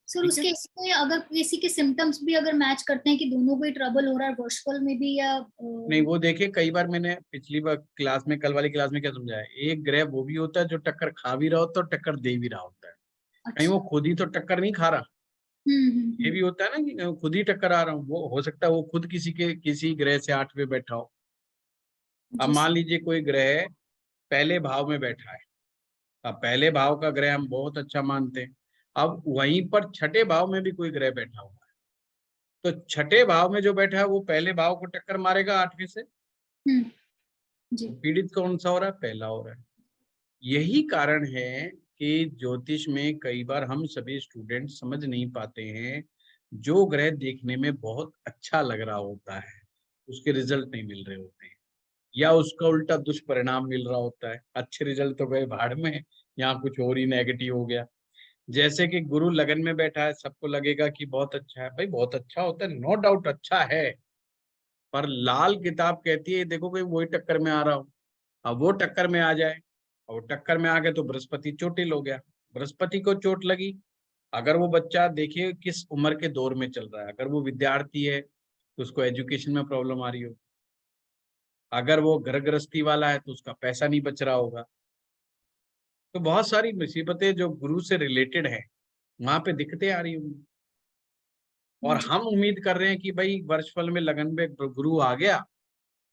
S9: सर उसके इसमें अगर किसी के सिम्टम्स भी अगर मैच करते हैं कि दोनों को ही ट्रबल हो रहा है वर्चुअल में भी, या
S1: नहीं वो देखिए, कई बार मैंने पिछली बार क्लास में, कल वाली क्लास में क्या समझाया, एक ग्रह वो भी होता है जो टक्कर खा भी रहा होता है और टक्कर दे भी रहा होता है। कहीं वो खुद ही तो टक्कर नहीं खा रहा, ये भी होता है ना कि खुद ही टक्कर आ रहा हूँ, वो हो सकता है वो खुद किसी ग्रह से 8वें बैठा हो। अब मान लीजिए कोई ग्रह पहले भाव में बैठा है, अब पहले भाव का ग्रह हम बहुत अच्छा मानते हैं, अब वहीं पर 6ठे भाव में भी कोई ग्रह बैठा हुआ है, तो 6ठे भाव में जो बैठा है वो पहले भाव को टक्कर मारेगा 8वें से। पीड़ित कौन सा हो रहा है? पहला हो रहा है। यही कारण है कि ज्योतिष में कई बार हम सभी स्टूडेंट समझ नहीं पाते हैं, जो ग्रह देखने में बहुत अच्छा लग रहा होता है उसके रिजल्ट नहीं मिल रहे होते हैं, या उसका उल्टा दुष्परिणाम मिल रहा होता है। अच्छे रिजल्ट तो गए भाड़ में, यहाँ कुछ और ही नेगेटिव हो गया। जैसे कि गुरु लगन में बैठा है, सबको लगेगा कि बहुत अच्छा है, भाई बहुत अच्छा होता है, नो डाउट अच्छा है, पर लाल किताब कहती है देखो भाई वही टक्कर में आ रहा हूं, अब वो टक्कर में आ जाए, और टक्कर में आ गए तो बृहस्पति चोटिल हो गया। बृहस्पति को चोट लगी, अगर वो बच्चा देखिए किस उम्र के दौर में चल रहा है, अगर वो विद्यार्थी है तो उसको एजुकेशन में प्रॉब्लम आ रही हो, अगर वो घर गृहस्थी वाला है तो उसका पैसा नहीं बच रहा होगा। तो बहुत सारी मुसीबतें जो गुरु से रिलेटेड है वहां पे दिक्कतें आ रही होंगी। और हम उम्मीद कर रहे हैं कि भाई वर्षफल में लगन में गुरु आ गया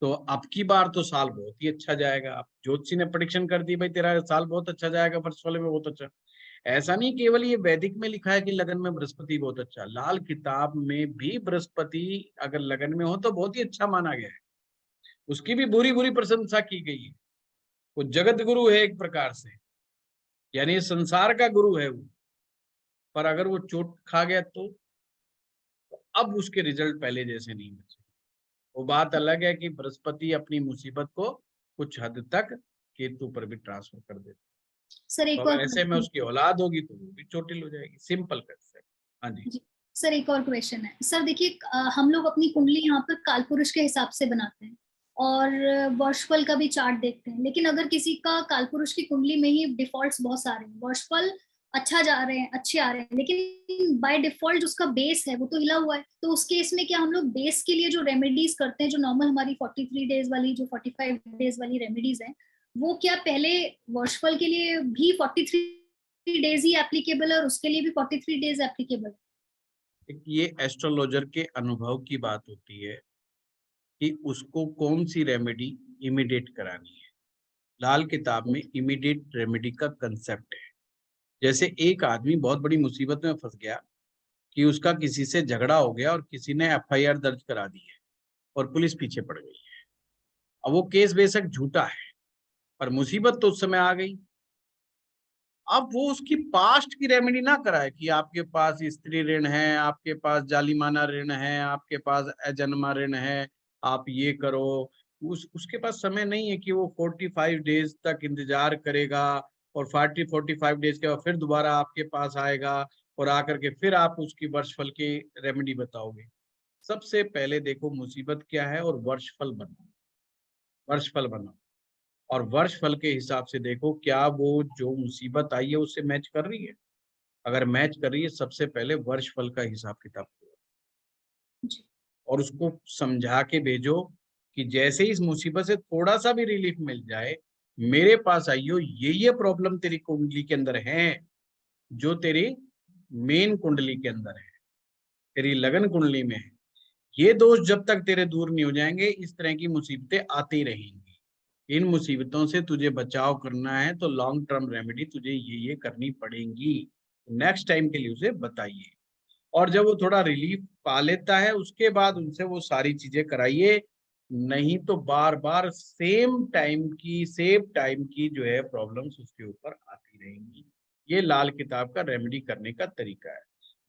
S1: तो अब की बार तो साल बहुत ही अच्छा जाएगा। अब ज्योतिषी ने प्रेडिक्शन कर दी भाई तेरा साल बहुत अच्छा जाएगा, वर्षफल में बहुत अच्छा। ऐसा नहीं केवल ये वैदिक में लिखा है कि लगन में बृहस्पति बहुत अच्छा, लाल किताब में भी बृहस्पति अगर लगन में हो तो बहुत ही अच्छा माना गया है, उसकी भी बुरी बुरी प्रशंसा की गई है। वो जगत गुरु है एक प्रकार से, यानी संसार का गुरु है वो। पर अगर वो चोट खा गया तो अब उसके रिजल्ट पहले जैसे नहीं बचे। वो बात अलग है कि बृहस्पति अपनी मुसीबत को कुछ हद तक केतु पर भी ट्रांसफर कर देता।
S9: सर एक
S1: तो
S9: और
S1: ऐसे में उसकी औलाद होगी तो वो भी चोटिल हो जाएगी, सिंपल कंसेप्ट। हाँ जी
S9: सर एक और क्वेश्चन है सर, देखिए हम लोग अपनी कुंडली यहाँ पर कालपुरुष के हिसाब से बनाते हैं और वर्षफल का भी चार्ट देखते हैं, लेकिन अगर किसी का कालपुरुष की कुंडली में ही डिफॉल्ट्स बहुत सारे हैं, वर्षफल अच्छा जा रहे हैं, अच्छे आ रहे हैं, लेकिन बाय डिफॉल्ट उसका बेस है वो तो हिला हुआ है, तो उस केस में क्या हम लोग बेस के लिए जो रेमेडीज करते हैं, जो नॉर्मल हमारी 43 डेज वाली, जो 45 डेज वाली रेमेडीज है, वो क्या पहले वर्षफल के लिए भी 43 डेज ही एप्लीकेबल है और उसके लिए भी 43 डेज एप्लीकेबल है?
S1: ये एस्ट्रोलॉजर के अनुभव की बात होती है कि उसको कौन सी रेमेडी इमीडिएट करानी है। लाल किताब में इमीडिएट रेमेडी का कंसेप्ट है। जैसे एक आदमी बहुत बड़ी मुसीबत में फंस गया कि उसका किसी से झगड़ा हो गया और किसी ने एफआईआर दर्ज करा दी है और पुलिस पीछे पड़ गई है। अब वो केस बेशक झूठा है पर मुसीबत तो उस समय आ गई। अब वो उसकी पास्ट की रेमेडी ना कराए कि आपके पास स्त्री ऋण है, आपके पास जालिमाना ऋण है, आपके पास अजन्मा ऋण है, आप ये करो। उसके पास समय नहीं है कि वो 45 डेज तक इंतजार करेगा और 45 डेज के बाद फिर दोबारा आपके पास आएगा और आकर के फिर आप उसकी वर्षफल की रेमेडी बताओगे। सबसे पहले देखो मुसीबत क्या है और वर्षफल बनाओ, वर्षफल बनाओ और वर्षफल के हिसाब से देखो क्या वो जो मुसीबत आई है उससे मैच कर रही है। अगर मैच कर रही है सबसे पहले वर्षफल का हिसाब किताब करो और उसको समझा के भेजो कि जैसे ही इस मुसीबत से थोड़ा सा भी रिलीफ मिल जाए मेरे पास आइयो, ये प्रॉब्लम तेरी कुंडली के अंदर है जो तेरी मेन कुंडली के अंदर है, तेरी लगन कुंडली में है। ये दोष जब तक तेरे दूर नहीं हो जाएंगे इस तरह की मुसीबतें आती रहेंगी। इन मुसीबतों से तुझे बचाव करना है तो लॉन्ग टर्म रेमेडी तुझे ये करनी पड़ेंगी। नेक्स्ट टाइम के लिए उसे बताइए और जब वो थोड़ा रिलीफ पा लेता है उसके बाद उनसे वो सारी चीजें कराइए, नहीं तो बार बार सेम टाइम की जो है प्रॉब्लम्स उसके ऊपर आती रहेंगी। ये लाल किताब का रेमेडी करने का तरीका है।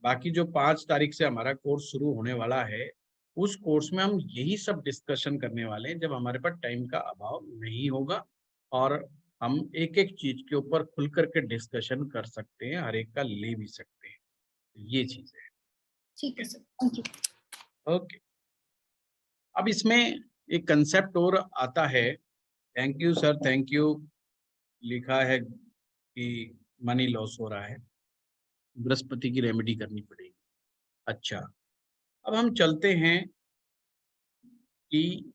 S1: बाकी जो 5 तारीख से हमारा कोर्स शुरू होने वाला है उस कोर्स में हम यही सब डिस्कशन करने वाले हैं जब हमारे पास टाइम का अभाव नहीं होगा और हम एक एक चीज के ऊपर खुल करके डिस्कशन कर सकते हैं, हर एक का ले भी सकते हैं। ये चीज है।
S9: ठीक है सर, थैंक यू।
S1: ओके, अब इसमें एक कंसेप्ट और आता है। Thank you sir, thank you. लिखा है कि मनी लॉस हो रहा है, बृहस्पति की रेमेडी करनी पड़ेगी। अच्छा, अब हम चलते हैं कि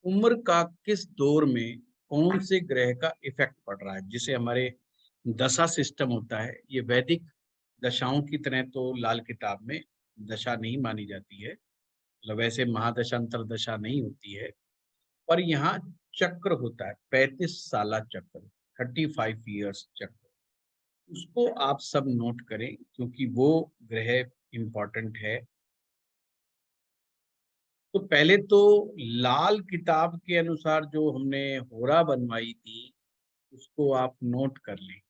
S1: उम्र का किस दौर में कौन से ग्रह का इफेक्ट पड़ रहा है, जिसे हमारे दशा सिस्टम होता है। ये वैदिक दशाओं की तरह तो लाल किताब में दशा नहीं मानी जाती है, मतलब वैसे महादशा अंतरदशा नहीं होती है, पर यहाँ चक्र होता है 35 साला चक्र, 35 इयर्स चक्र। उसको आप सब नोट करें क्योंकि वो ग्रह इंपॉर्टेंट है। तो पहले तो लाल किताब के अनुसार जो हमने होरा बनवाई थी उसको आप नोट कर लें,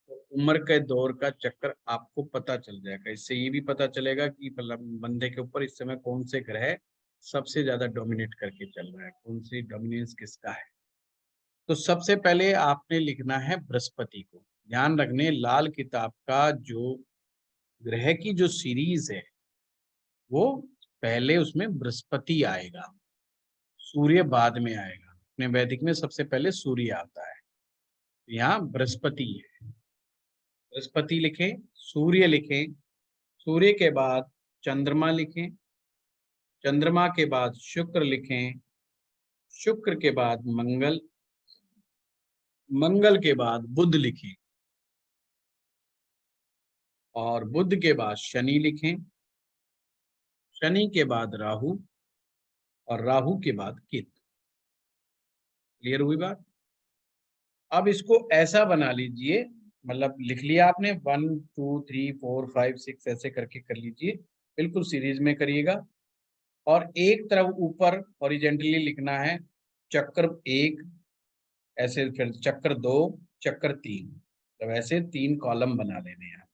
S1: तो उम्र के दौर का चक्र आपको पता चल जाएगा। इससे ये भी पता चलेगा कि बंदे के ऊपर इस समय कौन से ग्रह सबसे ज्यादा डोमिनेट करके चल रहा है, कौन सी डोमिनेंस किसका है। तो सबसे पहले आपने लिखना है बृहस्पति को। ध्यान रखने लाल किताब का जो ग्रह की जो सीरीज है वो पहले उसमें बृहस्पति आएगा, सूर्य बाद में आएगा। अपने वैदिक में सबसे पहले सूर्य आता है, यहाँ बृहस्पति है। बृहस्पति लिखें, सूर्य लिखें, सूर्य के बाद चंद्रमा लिखें, चंद्रमा के बाद शुक्र लिखें, शुक्र के बाद मंगल, मंगल के बाद बुध लिखें, और बुध के बाद शनि लिखें, शनि के बाद राहु, और राहु के बाद केतु। क्लियर हुई बात? अब इसको ऐसा बना लीजिए, मतलब लिख लिया आपने 1 2 3 4 5 6 ऐसे करके कर लीजिए, बिल्कुल सीरीज में करिएगा। और एक तरफ ऊपर हॉरिजेंटली लिखना है चक्र 1, ऐसे फिर चक्र 2, चक्र 3, तो ऐसे 3 कॉलम बना लेने हैं।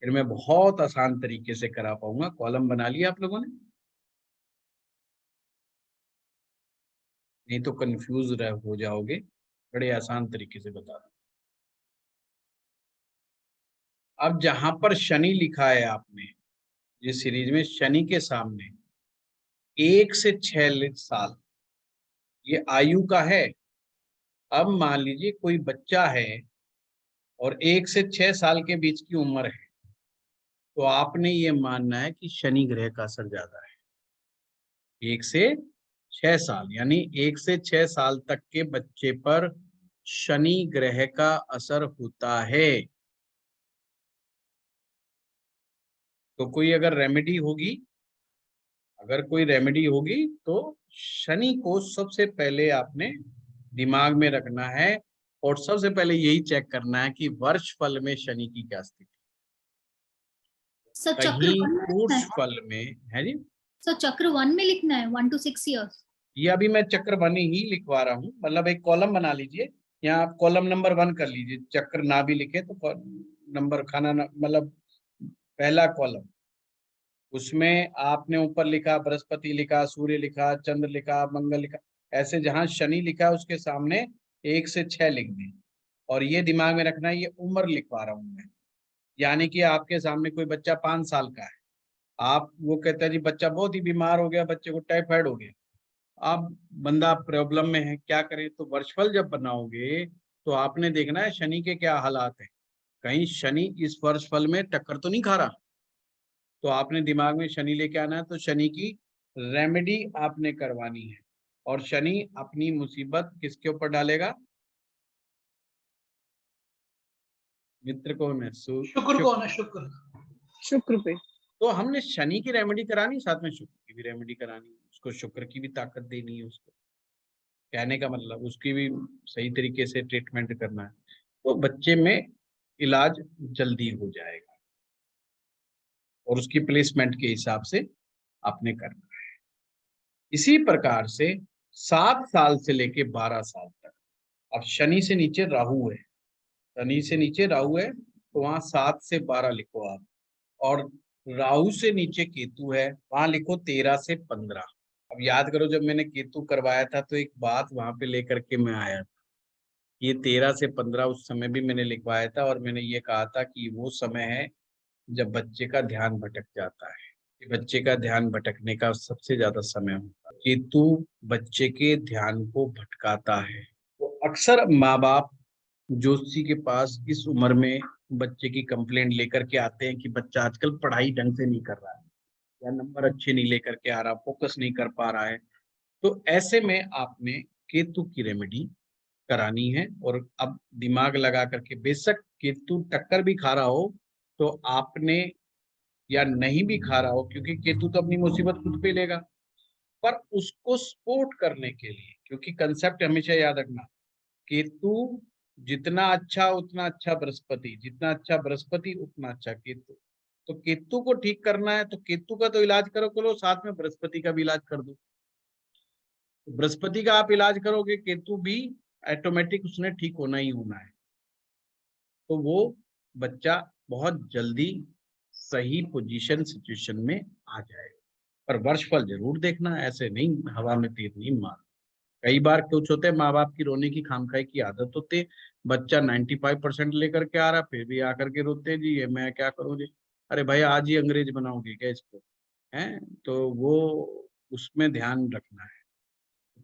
S1: फिर मैं बहुत आसान तरीके से करा पाऊंगा। कॉलम बना लिया आप लोगों ने? नहीं तो कंफ्यूज हो जाओगे, बड़े आसान तरीके से बता दूं। अब जहां पर शनि लिखा है आपने, इस सीरीज में शनि के सामने 1 से 6 साल ये आयु का है। अब मान लीजिए कोई बच्चा है और 1 से 6 साल के बीच की उम्र है, तो आपने ये मानना है कि शनि ग्रह का असर ज्यादा है। 1 से 6 साल यानी 1 से 6 साल तक के बच्चे पर शनि ग्रह का असर होता है। तो कोई अगर रेमेडी होगी, तो शनि को सबसे पहले आपने दिमाग में रखना है, और सबसे पहले यही चेक करना है कि वर्ष फल में शनि की क्या स्थिति।
S9: सर चक्र
S1: कहीं
S9: 1 में लिखना
S1: ऊर्ज
S9: है?
S1: फल में है जी।
S9: सर चक्र 1 में लिखना है 1 to 6 years।
S1: ये अभी मैं चक्र 1 ही लिखवा रहा हूँ, मतलब एक कॉलम बना लीजिए, यहाँ आप कॉलम नंबर 1 कर लीजिए। चक्र ना भी लिखे तो नंबर खाना मतलब पहला कॉलम, उसमें आपने ऊपर लिखा बृहस्पति लिखा, सूर्य लिखा, चंद्र लिखा, मंगल लिखा, ऐसे जहां शनि लिखा है उसके सामने 1 से 6 लिख दें। और ये दिमाग में रखना है, ये उम्र लिखवा रहा हूं मैं। यानी कि आपके सामने कोई बच्चा 5 साल का है, आप वो कहता है जी बच्चा बहुत ही बीमार हो गया, बच्चे को टाइफाइड हो गया, आप बंदा प्रॉब्लम में है, क्या करें? तो वर्षफल जब बनाओगे तो आपने देखना है शनि के क्या हालात है। कहीं शनि इस वर्षफल में टक्कर तो नहीं खा रहा, तो आपने दिमाग में शनि लेके आना है। तो शनि की रेमेडी आपने करवानी है, और शनि अपनी मुसीबत किसके ऊपर डालेगा? मित्र कौन है?
S3: शुक्र कौन है? शुक्र।
S8: शुक्र पे।
S1: तो हमने शनि की रेमेडी करानी, साथ में शुक्र की भी रेमेडी करानी, उसको शुक्र की भी ताकत देनी है। उसको कहने का मतलब उसकी भी सही तरीके से ट्रीटमेंट करना है, तो बच्चे में इलाज जल्दी हो जाएगा, और उसकी प्लेसमेंट के हिसाब से आपने करना है। इसी प्रकार से 7 साल से लेके 12 साल तक, अब शनि से नीचे राहु है, शनि से नीचे राहु है, तो वहां 7 से 12 लिखो आप, और राहु से नीचे केतु है, वहां लिखो 13 से 15। अब याद करो, जब मैंने केतु करवाया था तो एक बात वहां पे लेकर के मैं आया था, ये 13 से 15 उस समय भी मैंने लिखवाया था, और मैंने ये कहा था कि वो समय है जब बच्चे का ध्यान भटक जाता है। बच्चे का ध्यान भटकने का सबसे ज्यादा समय होता है, केतु बच्चे के ध्यान को भटकाता है। तो अक्सर माँ बाप जोशी के पास इस उम्र में बच्चे की कंप्लेंट लेकर के आते हैं कि बच्चा आजकल पढ़ाई ढंग से नहीं कर रहा है, या नंबर अच्छे नहीं लेकर के आ रहा, फोकस नहीं कर पा रहा है। तो ऐसे में आपने केतु की रेमेडी करानी है। और अब दिमाग लगा करके, बेशक केतु टक्कर भी खा रहा हो तो आपने, या नहीं भी खा रहा हो, क्योंकि केतु तो अपनी मुसीबत खुद पे लेगा, पर उसको सपोर्ट करने के लिए, क्योंकि कंसेप्ट हमेशा याद रखना, केतु जितना अच्छा उतना अच्छा बृहस्पति, जितना अच्छा बृहस्पति उतना अच्छा केतु। तो केतु को ठीक करना है तो केतु का तो इलाज करो, साथ में बृहस्पति का भी इलाज कर दो। बृहस्पति का आप इलाज करोगे, केतु भी ऑटोमेटिक उसने ठीक होना ही होना है, तो वो बच्चा बहुत जल्दी सही पोजीशन सिचुएशन में आ जाएगा। पर वर्षफल जरूर देखना, ऐसे नहीं हवा में तीर नहीं मार। कई बार कुछ होते हैं, माँ बाप की रोने की खामखाई की आदत होती है, बच्चा 95% लेकर के आ रहा, फिर भी आकर के रोते हैं जी ये मैं क्या करूँ जी, अरे भाई आज ही अंग्रेज बनाओगे क्या इसको, हैं? तो वो उसमें ध्यान रखना है।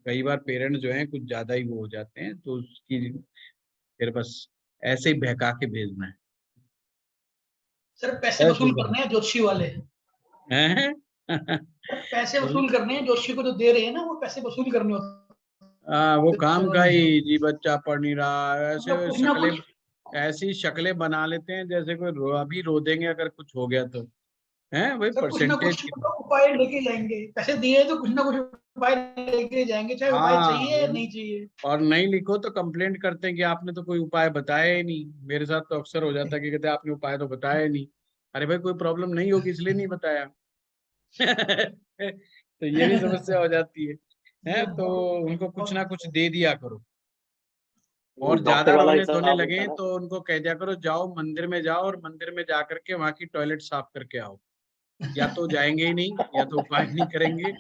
S1: कई बार पेरेंट्स जो हैं कुछ ज्यादा ही वो हो जाते हैं, तो उसकी फिर बस ऐसे ही बहका के भेजना है।
S3: सर पैसे वसूल करने हैं ज्योतिषी वाले,
S1: हैं?
S3: पैसे वसूल करने हैं ज्योतिषी को जो दे रहे हैं ना, वो पैसे वसूल करने होते हैं।
S1: वो काम का ही जी, बच्चा पढ़ नहीं रहा, ऐसे
S3: मतलब कुछ ना
S1: शक्लें,
S3: कुछ
S1: ऐसी शक्लें बना लेते हैं जैसे कोई अभी रो देंगे अगर कुछ हो गया तो, हैं भाई
S3: सर कुछ ना
S1: परसेंटेज
S3: कुछ उपाय लेके जाएंगे, पैसे दिए तो कुछ ना कुछ उपाय लेके जाएंगे, चाहे उपाय चाहिए या नहीं चाहिए।
S1: और नहीं लिखो तो कंप्लेंट करते हैं कि आपने तो कोई उपाय बताया ही नहीं। मेरे साथ तो अक्सर हो जाता है कि कहते हैं आपने उपाय तो बताया ही नहीं। अरे भाई कोई प्रॉब्लम नहीं होगी इसलिए नहीं बताया। तो ये भी समस्या हो जाती है तो उनको कुछ ना कुछ दे दिया करो। और ज्यादा रोने धोने लगे तो उनको कह दिया करो जाओ मंदिर में जाओ और मंदिर में जा करके वहां की टॉयलेट साफ करके आओ। या तो जाएंगे ही नहीं या तो उपाय नहीं करेंगे,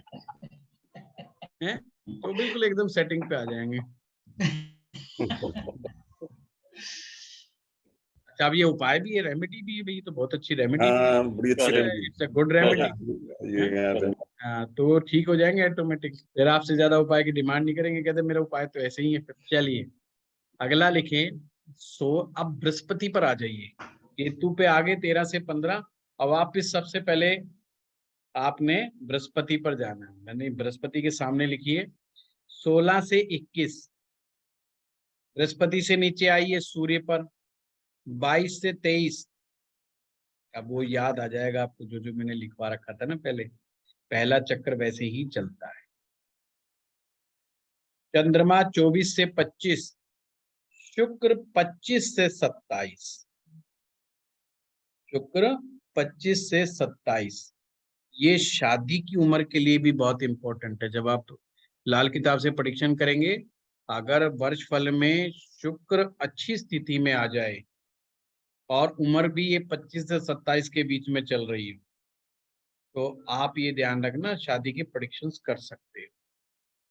S1: हैं? तो बिल्कुल एकदम सेटिंग पे आ जाएंगे। अच्छा, अब ये उपाय भी है, रेमेडी भी है भाई, तो बहुत अच्छी रेमेडी भी है, इट्स अ गुड रेमेडी। हाँ तो ठीक हो जाएंगे ऑटोमेटिक, फिर आपसे ज्यादा उपाय की डिमांड नहीं करेंगे, कहते मेरा उपाय तो ऐसे ही है। फिर चलिए अगला लिखें। सो अब बृहस्पति पर आ जाइए, केतु पे आगे 13 से 15। अब वापिस सबसे पहले आपने बृहस्पति पर जाना है, मैंने बृहस्पति के सामने लिखिए 16 से 21। बृहस्पति से नीचे आइए सूर्य पर 22 से 23। अब वो याद आ जाएगा आपको जो जो मैंने लिखवा रखा था ना पहले, पहला चक्र वैसे ही चलता है। चंद्रमा 24 से 25, शुक्र 25 से 27, शुक्र 25 से 27। ये शादी की उम्र के लिए भी बहुत इंपॉर्टेंट है। जब आप लाल किताब से प्रेडिक्शन करेंगे, अगर वर्ष फल में शुक्र अच्छी स्थिति में आ जाए और उम्र भी ये 25 से 27 के बीच में चल रही है, तो आप ये ध्यान रखना शादी की प्रेडिक्शंस कर सकते हो।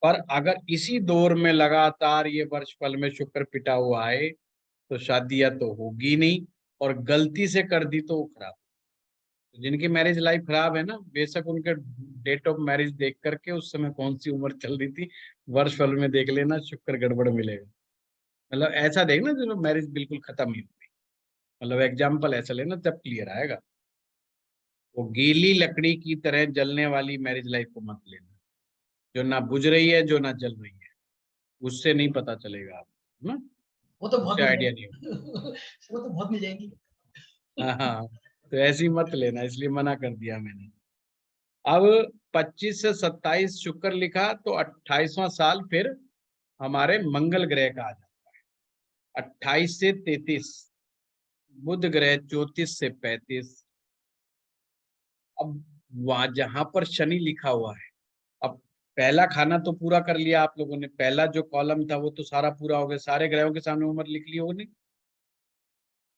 S1: पर अगर इसी दौर में लगातार ये वर्ष फल में शुक्र पिटा हुआ है तो शादी या तो होगी नहीं, और गलती से कर दी तो वो खराब। तो जिनकी मैरिज लाइफ खराब है ना, बेशक उनके डेट ऑफ मैरिज देख करके उस समय कौन सी उम्र चल रही थी वर्ष फल में देख लेना, शुक्र गड़बड़ मिलेगा। मतलब ऐसा देखना जो मैरिज बिल्कुल खत्म ही हुई, मतलब एग्जाम्पल ऐसा लेना तब क्लियर आएगा। वो गीली लकड़ी की तरह जलने वाली मैरिज लाइफ को मत लेना, जो ना बुझ रही है जो ना जल रही है, उससे नहीं पता चलेगा आपको ना,
S3: वो तो बहुत
S1: आइडिया नहीं
S3: वो तो बहुत मिल जाएंगी।
S1: हाँ तो ऐसी मत लेना, इसलिए मना कर दिया मैंने। अब 25 से 27 शुक्र लिखा तो 28वां साल फिर हमारे मंगल ग्रह का आ जाता है। 28 से 33 बुध ग्रह 34 से 35। अब वहां जहां पर शनि लिखा हुआ है, अब पहला खाना तो पूरा कर लिया आप लोगों ने, पहला जो कॉलम था वो तो सारा पूरा हो गया, सारे ग्रहों के सामने उम्र लिख ली होगी।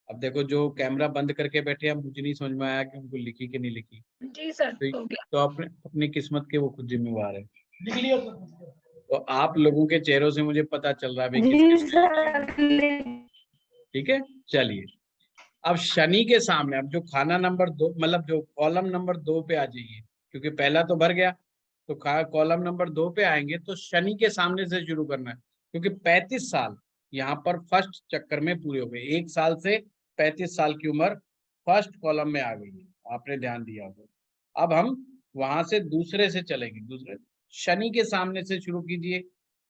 S1: अब देखो जो कैमरा बंद करके बैठे हैं, मुझे नहीं समझ में आया कि उनको लिखी कि नहीं लिखी।
S8: जी सर,
S1: तो अपने अपनी किस्मत के वो खुद जिम्मेवार है।
S3: लिख लिया
S1: तो आप लोगों के चेहरों से मुझे पता चल रहा है भाई ठीक है। चलिए अब शनि के सामने, अब जो खाना नंबर 2 मतलब जो कॉलम नंबर 2 पे आ जाइए, क्योंकि पहला तो भर गया, तो कॉलम नंबर 2 पे आएंगे तो शनि के सामने से शुरू करना है, क्योंकि 35 साल यहाँ पर फर्स्ट चक्कर में पूरे हो गए। 1 साल से 35 साल की उम्र फर्स्ट कॉलम में आ गई है, आपने ध्यान दिया होगा। अब हम वहां से दूसरे से चलेंगे, दूसरे शनि के सामने से शुरू कीजिए।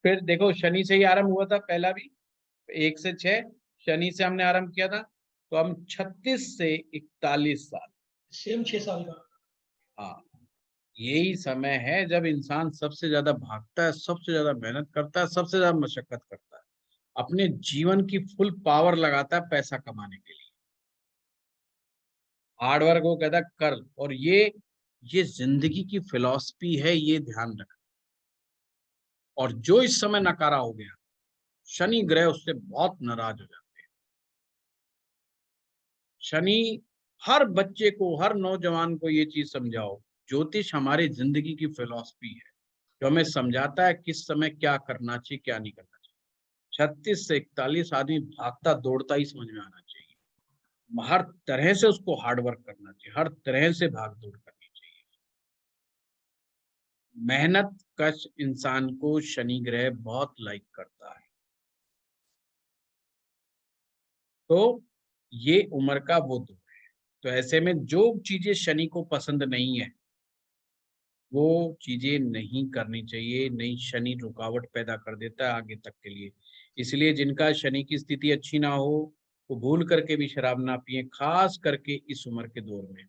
S1: फिर देखो शनि से ही आरंभ हुआ था पहला भी, 1 से 6 शनि से हमने आरंभ किया था, तो हम 36 से 41 साल,
S3: सेम 6 साल का।
S1: हाँ यही समय है जब इंसान सबसे ज्यादा भागता है, सबसे ज्यादा मेहनत करता है, सबसे ज्यादा मशक्कत करता है, अपने जीवन की फुल पावर लगाता है पैसा कमाने के लिए। हार्ड वर्क को कहता है कर्ल, और ये जिंदगी की फिलॉसफी है, ये ध्यान रखना। और जो इस समय नकारा हो गया, शनि ग्रह उससे बहुत नाराज हो जाते हैं। शनि हर बच्चे को, हर नौजवान को ये चीज समझाओ, ज्योतिष हमारी जिंदगी की फिलॉसफी है जो हमें समझाता है किस समय क्या करना चाहिए क्या नहीं करना चाहिए। 36 से 41 आदमी भागता दौड़ता ही समझ में आना चाहिए, हर तरह से उसको हार्डवर्क करना चाहिए, हर तरह से भाग दौड़ करनी चाहिए। मेहनत कश इंसान को शनि ग्रह बहुत लाइक करता है। तो ये उम्र का वो दौर है। तो ऐसे में जो चीजें शनि को पसंद नहीं है वो चीजें नहीं करनी चाहिए, नहीं, शनि रुकावट पैदा कर देता है आगे तक के लिए। इसलिए जिनका शनि की स्थिति अच्छी ना हो वो भूल करके भी शराब ना पिए, खास करके इस उम्र के दौर में।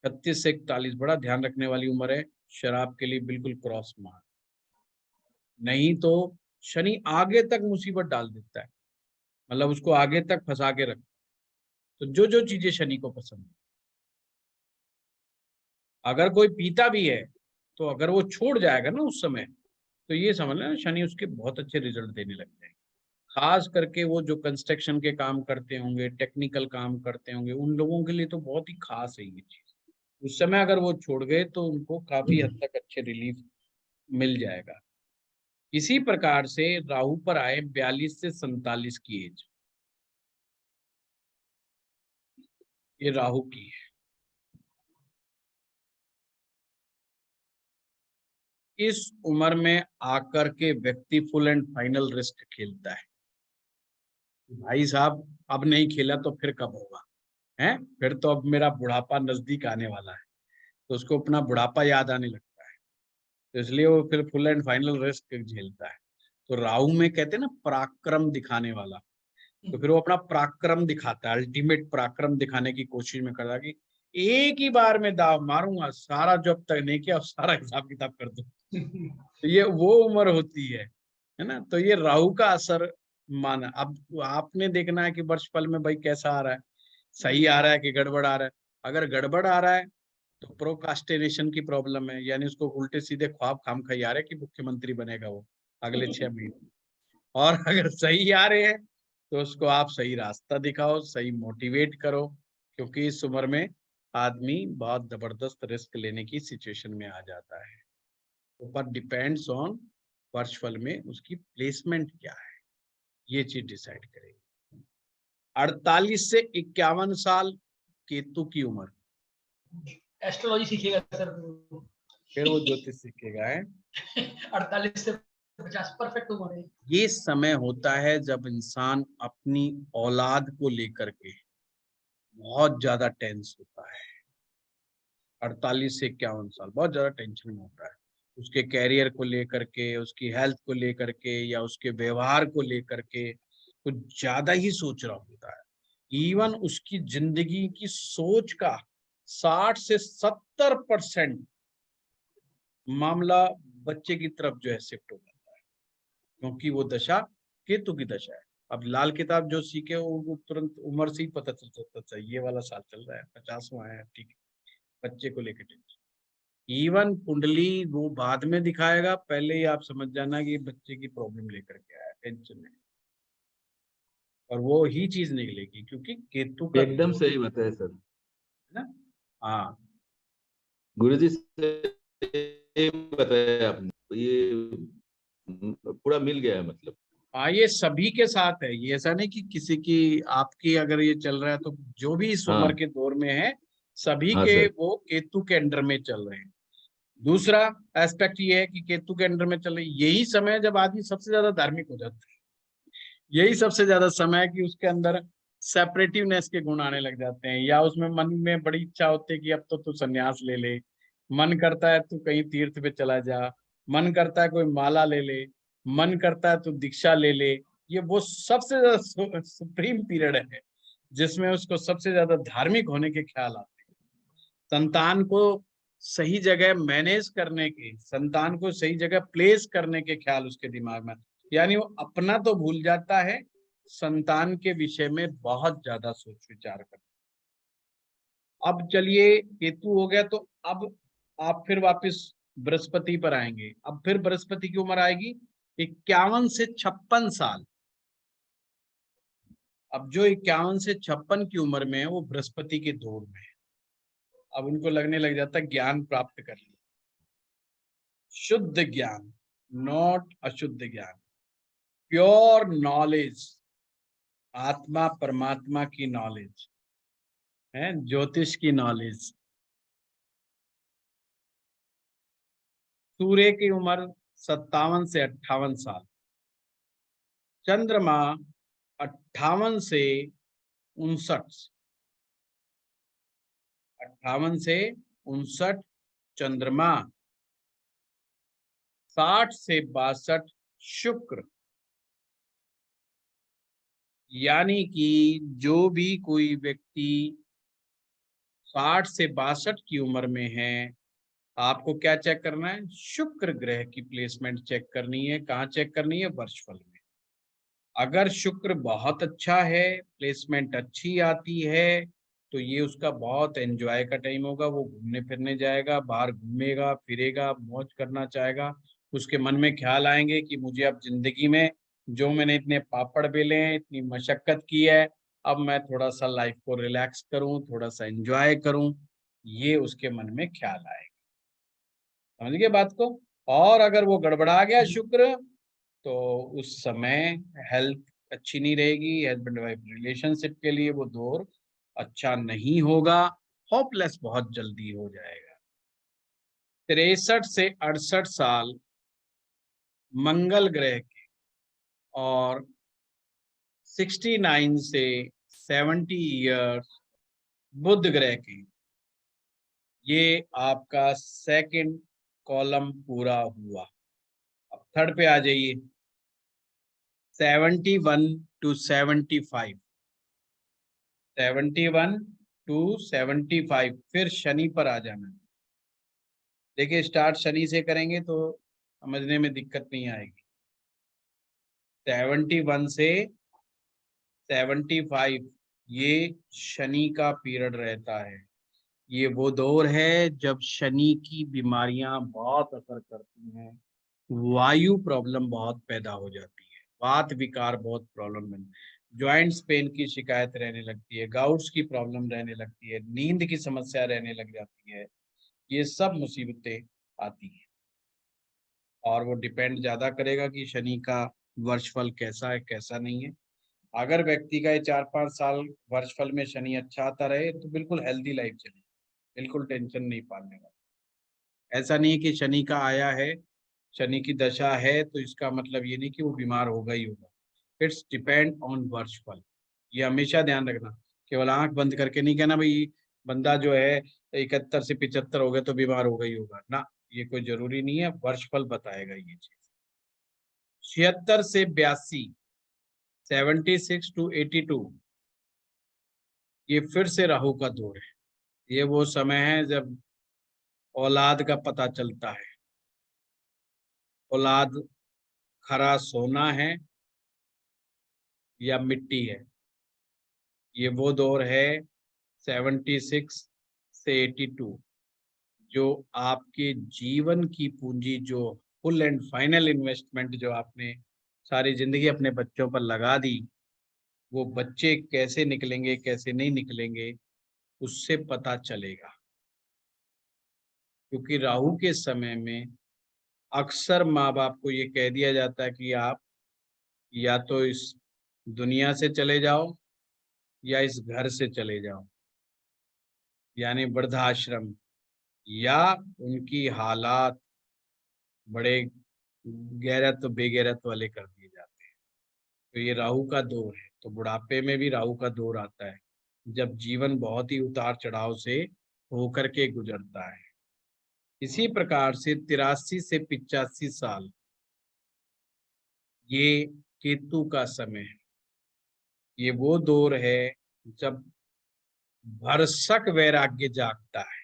S1: 36 से 41 बड़ा ध्यान रखने वाली उम्र है, शराब के लिए बिल्कुल क्रॉस मार, नहीं तो शनि आगे तक मुसीबत डाल देता है, मतलब उसको आगे तक फंसा के रखता है। तो जो जो चीजें शनि को पसंद है, अगर कोई पीता भी है तो अगर वो छोड़ जाएगा ना उस समय, तो ये समझ लेना शनि उसके बहुत अच्छे रिजल्ट देने लगते हैं। खास करके वो जो कंस्ट्रक्शन के काम करते होंगे, टेक्निकल काम करते होंगे, उन लोगों के लिए तो बहुत ही खास है ये चीज। उस समय अगर वो छोड़ गए तो उनको काफी हद तक अच्छे रिलीफ मिल जाएगा। इसी प्रकार से राहु पर आए 42 से 47 की एज, ये राहु की है। इस उम्र में आकर के व्यक्ति फुल एंड फाइनल रिस्क खेलता है। भाई साहब अब नहीं खेला तो फिर कब होगा, है? फिर तो अब मेरा बुढ़ापा नजदीक आने वाला है, तो उसको अपना बुढ़ापा याद आने लगता है, तो इसलिए वो फिर फुल एंड फाइनल रिस्क झेलता है। तो राहु में कहते हैं ना पराक्रम दिखाने वाला, तो फिर वो अपना पराक्रम दिखाता है, अल्टीमेट पराक्रम दिखाने की कोशिश में करता है कि एक ही बार में दाव मारूंगा, सारा जो अब तक नहीं किया सारा हिसाब किताब कर दूं। तो ये वो उम्र होती है ना? तो ये राहु का असर माना। अब आपने देखना है कि वर्षफल में भाई कैसा आ रहा है, सही आ रहा है कि गड़बड़ आ रहा है। अगर गड़बड़ आ रहा है तो प्रोकास्टिनेशन की प्रॉब्लम है, यानी उसको उल्टे सीधे ख्वाब खामखा आ रहे हैं कि मुख्यमंत्री बनेगा वो अगले 6 महीने। और अगर सही आ रहे हैं तो उसको आप सही रास्ता दिखाओ, सही मोटिवेट करो, क्योंकि इस उम्र में आदमी बहुत जबरदस्त रिस्क लेने की सिचुएशन में आ जाता है। ऊपर डिपेंड्स ऑन वर्षफल में उसकी प्लेसमेंट क्या है, ये चीज डिसाइड करेगी। 48 से 51 साल केतु की उम्र,
S3: एस्ट्रोलॉजी सीखेगा सर।
S1: फिर वो ज्योतिष सीखेगा है।
S3: 48 से 50 परफेक्ट उम्र है।
S1: ये समय होता है जब इंसान अपनी औलाद को लेकर के बहुत ज्यादा टेंस होता है। 48 से 51 साल बहुत ज्यादा टेंशन में होता है, उसके कैरियर को लेकर के, उसकी हेल्थ को लेकर के, या उसके व्यवहार को लेकर के कुछ ज्यादा ही सोच रहा होता है। इवन उसकी जिंदगी की सोच का 60 से 70% मामला बच्चे की तरफ जो है शिफ्ट हो जाता है, क्योंकि वो दशा केतु की दशा है। अब लाल किताब जो सीखे वो तुरंत उम्र से ही पता चल सकता था, ये वाला साल चल रहा है 50वां है, ठीक है, बच्चे को लेकर टेंशन। इवन कुंडली वो बाद में दिखाएगा, पहले ही आप समझ जाना कि बच्चे की प्रॉब्लम लेकर के आया, टेंशन है, और वो ही चीज निकलेगी क्योंकि केतु का
S10: एकदम सही बताया सर।
S1: है ना। हाँ
S10: गुरुजी सही बताया आपने, ये पूरा मिल गया है मतलब।
S1: हाँ, ये सभी के साथ है, ये ऐसा नहीं कि किसी की, आपकी अगर ये चल रहा है तो जो भी इस उम्र
S10: हाँ
S1: के दौर में है सभी
S10: हाँ
S1: के
S10: सर।
S1: वो केतु के अंडर में चल रहे हैं। दूसरा एस्पेक्ट ये है कि केतु के अंडर में चल रहे, यही समय है जब आदमी सबसे ज्यादा धार्मिक हो जाता है, यही सबसे ज्यादा समय है कि उसके अंदर सेपरेटिवनेस के गुण आने लग जाते हैं, या उसमें मन में बड़ी इच्छा होती है कि अब तो तू संन्यास ले ले, मन करता है तू कहीं तीर्थ पे चला जा, मन करता है कोई माला ले ले, मन करता है तू दीक्षा ले ले। ये वो सबसे ज्यादा सुप्रीम पीरियड है जिसमें उसको सबसे ज्यादा धार्मिक होने के ख्याल आते हैं। संतान को सही जगह मैनेज करने के, संतान को सही जगह प्लेस करने के ख्याल उसके दिमाग में, यानी वो अपना तो भूल जाता है, संतान के विषय में बहुत ज्यादा सोच विचार करता है। अब चलिए केतु हो गया, तो अब आप फिर वापस बृहस्पति पर आएंगे। अब फिर बृहस्पति की उम्र आएगी 51 से 56 साल। अब जो 51 से 56 की उम्र में है वो बृहस्पति के दौर में है। अब उनको लगने लग जाता है ज्ञान प्राप्त कर लिया, शुद्ध ज्ञान, नॉट अशुद्ध ज्ञान, प्योर नॉलेज, आत्मा परमात्मा की नॉलेज है, ज्योतिष की नॉलेज। सूर्य की उम्र 57 से 58 साल, चंद्रमा 58 से 59, 58 से 59 चंद्रमा, 60 से 62 शुक्र। यानी कि जो भी कोई व्यक्ति 60 से 62 की उम्र में है, आपको क्या चेक करना है? शुक्र ग्रह की प्लेसमेंट चेक करनी है। कहाँ चेक करनी है? वर्षफल में। अगर शुक्र बहुत अच्छा है, प्लेसमेंट अच्छी आती है, तो ये उसका बहुत एंजॉय का टाइम होगा। वो घूमने फिरने जाएगा, बाहर घूमेगा फिरेगा, मौज करना चाहेगा। उसके मन में ख्याल आएंगे कि मुझे अब जिंदगी में जो मैंने इतने पापड़ बेले हैं, इतनी मशक्कत की है, अब मैं थोड़ा सा लाइफ को रिलैक्स करूं, थोड़ा सा एंजॉय करूं, ये उसके मन में ख्याल आएगा। समझ गए बात को? और अगर वो गड़बड़ा गया शुक्र, तो उस समय हेल्थ अच्छी नहीं रहेगी, हस्बैंड वाइफ रिलेशनशिप के लिए वो दौर अच्छा नहीं होगा, होपलेस बहुत जल्दी हो जाएगा। 63 से 68 साल मंगल ग्रह के और 69 से 70 ईयर्स बुध ग्रह के, ये आपका सेकंड कॉलम पूरा हुआ। अब थर्ड पे आ जाइए। 71 to 75, 71 to 75, फिर शनि पर आ जाना। देखिए, स्टार्ट शनि से करेंगे तो समझने में दिक्कत नहीं आएगी। 71 से 75 ये शनि का पीरियड रहता है। ये वो दौर है जब शनि की बीमारियां बहुत असर करती हैं, वायु प्रॉब्लम बहुत पैदा हो जाती है, वात विकार बहुत प्रॉब्लम है, जॉइंट्स पेन की शिकायत रहने लगती है, गाउट्स की प्रॉब्लम रहने लगती है, नींद की समस्या रहने लग जाती है। ये सब मुसीबतें आती हैं और वो डिपेंड ज्यादा करेगा कि शनि का वर्षफल कैसा है कैसा नहीं है। अगर व्यक्ति का ये 4-5 साल वर्षफल में शनि अच्छा आता रहे तो बिल्कुल हेल्दी लाइफ चले, बिल्कुल टेंशन नहीं पालने वाला। ऐसा नहीं कि शनि का आया है, शनि की दशा है, तो इसका मतलब ये नहीं कि वो बीमार होगा ही होगा। इट्स डिपेंड ऑन वर्षफल, ये हमेशा ध्यान रखना। केवल आंख बंद करके नहीं कहना भाई बंदा जो है 71 से 75 हो गया तो बीमार होगा ही होगा ना, ये कोई जरूरी नहीं है, वर्षफल बताएगा ये चीज। 76 से 82, 76 to 82, ये फिर से राहु का दौर है। ये वो समय है जब औलाद का पता चलता है, औलाद खरा सोना है या मिट्टी है। ये वो दौर है 76 से 82, जो आपके जीवन की पूंजी, जो फुल एंड फाइनल इन्वेस्टमेंट जो आपने सारी जिंदगी अपने बच्चों पर लगा दी, वो बच्चे कैसे निकलेंगे कैसे नहीं निकलेंगे उससे पता चलेगा। क्योंकि राहु के समय में अक्सर माँ बाप को ये कह दिया जाता है कि आप या तो इस दुनिया से चले जाओ या इस घर से चले जाओ, यानी वृद्धाश्रम, या उनकी हालात बड़े गैरत बेगैरत वाले कर दिए जाते हैं। तो ये राहु का दौर है। तो बुढ़ापे में भी राहु का दौर आता है, जब जीवन बहुत ही उतार चढ़ाव से होकर के गुजरता है। इसी प्रकार से 83 से 85 साल ये केतु का समय है। ये वो दौर है जब भरसक वैराग्य जागता है,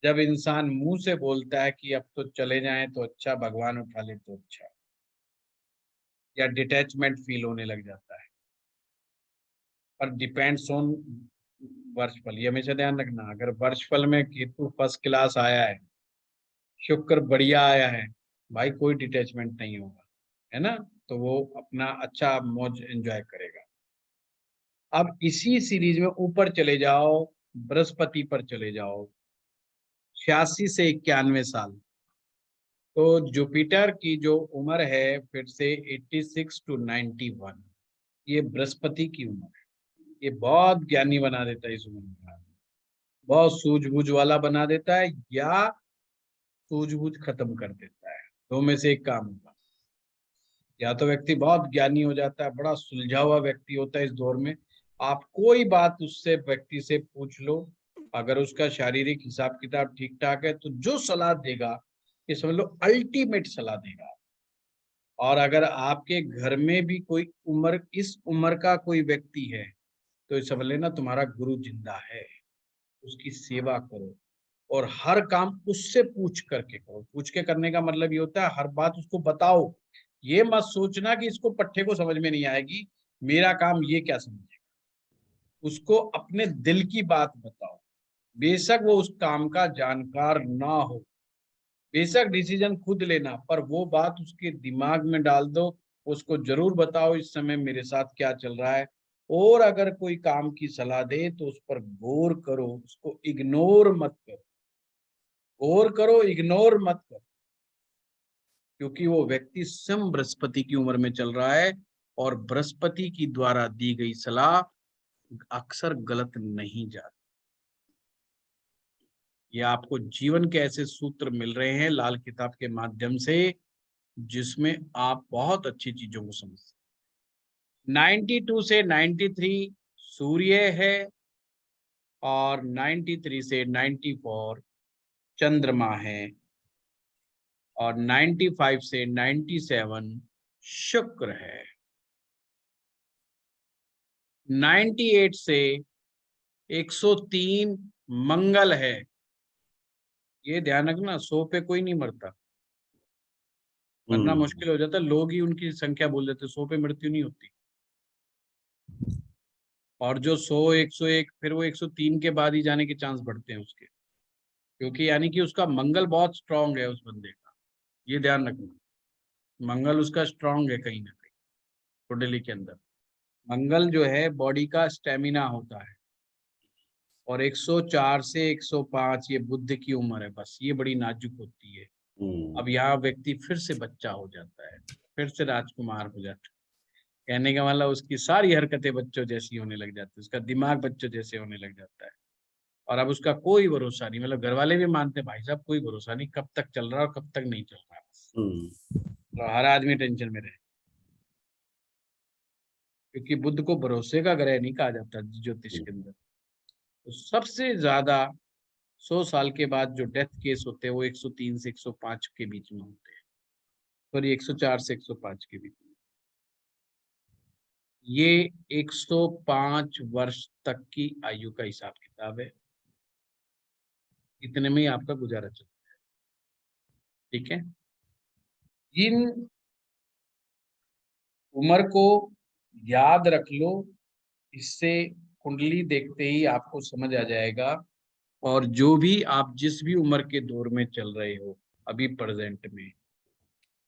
S1: जब इंसान मुंह से बोलता है कि अब तो चले जाएं तो अच्छा, भगवान उठा ले तो अच्छा, या डिटैचमेंट फील होने लग जाता है। पर डिपेंड्स ऑन वर्षफल, ये हमेशा ध्यान रखना। अगर वर्षफल में केतु फर्स्ट क्लास आया है, शुक्र बढ़िया आया है, भाई कोई डिटैचमेंट नहीं होगा, है ना, तो वो अपना अच्छा मौज एंजॉय करेगा। अब इसी सीरीज में ऊपर चले जाओ, बृहस्पति पर चले जाओ, 86 से 91 साल। तो जुपिटर की जो उम्र है फिर से 86 to 91, ये बृहस्पति की उम्र है, ये बहुत ज्ञानी बना देता है इस उम्र में, बहुत सूझबूझ वाला बना देता है या सूझबूझ खत्म कर देता है। दो में से एक काम होगा, या तो व्यक्ति बहुत ज्ञानी हो जाता है, बड़ा सुलझा हुआ व्यक्ति होता है इस दौर में, आप कोई बात उससे व्यक्ति से पूछ लो, अगर उसका शारीरिक हिसाब किताब ठीक ठाक है तो जो सलाह देगा ये समझ लो अल्टीमेट सलाह देगा। और अगर आपके घर में भी कोई इस उम्र का कोई व्यक्ति है तो समझ लेना तुम्हारा गुरु जिंदा है, उसकी सेवा करो और हर काम उससे पूछ करके करो। पूछ के करने का मतलब ये होता है हर बात उसको बताओ, ये मत सोचना कि इसको पट्टे को समझ में नहीं आएगी, मेरा काम ये क्या समझेगा। उसको अपने दिल की बात बताओ, बेशक वो उस काम का जानकार ना हो, बेशक डिसीजन खुद लेना, पर वो बात उसके दिमाग में डाल दो, उसको जरूर बताओ इस समय मेरे साथ क्या चल रहा है। और अगर कोई काम की सलाह दे तो उस पर गौर करो, उसको इग्नोर मत करो, गौर करो इग्नोर मत करो, क्योंकि वो व्यक्ति स्वयं बृहस्पति की उम्र में चल रहा है और बृहस्पति की द्वारा दी गई सलाह अक्सर गलत नहीं जाती। ये आपको जीवन के ऐसे सूत्र मिल रहे हैं लाल किताब के माध्यम से, जिसमें आप बहुत अच्छी चीजों को समझ सकते। 92 से 93 सूर्य है और 93 से 94 चंद्रमा है और 95 से 97 शुक्र है, 98 से 103 मंगल है। ये ध्यान रखना, 100 पे कोई नहीं मरता, मरना मुश्किल हो जाता, लोग ही उनकी संख्या बोल देते, 100 पे मृत्यु नहीं होती। और जो 100 101 फिर वो 103 के बाद ही जाने के चांस बढ़ते हैं उसके, क्योंकि यानी कि उसका मंगल बहुत स्ट्रांग है उस बंदे का, ये ध्यान रखना, मंगल उसका स्ट्रांग है कहीं ना कहीं कुंडली के अंदर। मंगल जो है बॉडी का स्टेमिना होता है, और 104 से 105 ये बुद्ध की उम्र है, बस ये बड़ी नाजुक होती है। अब यहाँ व्यक्ति फिर से बच्चा हो जाता है, फिर से राजकुमार हो जाता है, कहने का मतलब उसकी सारी हरकतें बच्चों जैसी होने लग जाती है, उसका दिमाग बच्चों जैसे होने लग जाता है, और अब उसका कोई भरोसा नहीं, मतलब घर वाले भी मानते हैं भाई साहब कोई भरोसा नहीं, कब तक चल रहा है और कब तक नहीं चल रहा है, बस तो हर आदमी टेंशन में रहे, क्योंकि बुद्ध को भरोसे का ग्रह नहीं कहा जाता ज्योतिष के अंदर। तो सबसे ज्यादा 100 साल के बाद जो डेथ केस होते हैं वो 103 से 105 के बीच में होते हैं, सॉरी 104 से 105 के बीच में। ये 105 वर्ष तक की आयु का हिसाब किताब है, इतने में ही आपका गुजारा चलता है, ठीक है। इन उम्र को याद रख लो, इससे कुंडली देखते ही आपको समझ आ जाएगा। और जो भी आप जिस भी उम्र के दौर में चल रहे हो अभी प्रेजेंट में,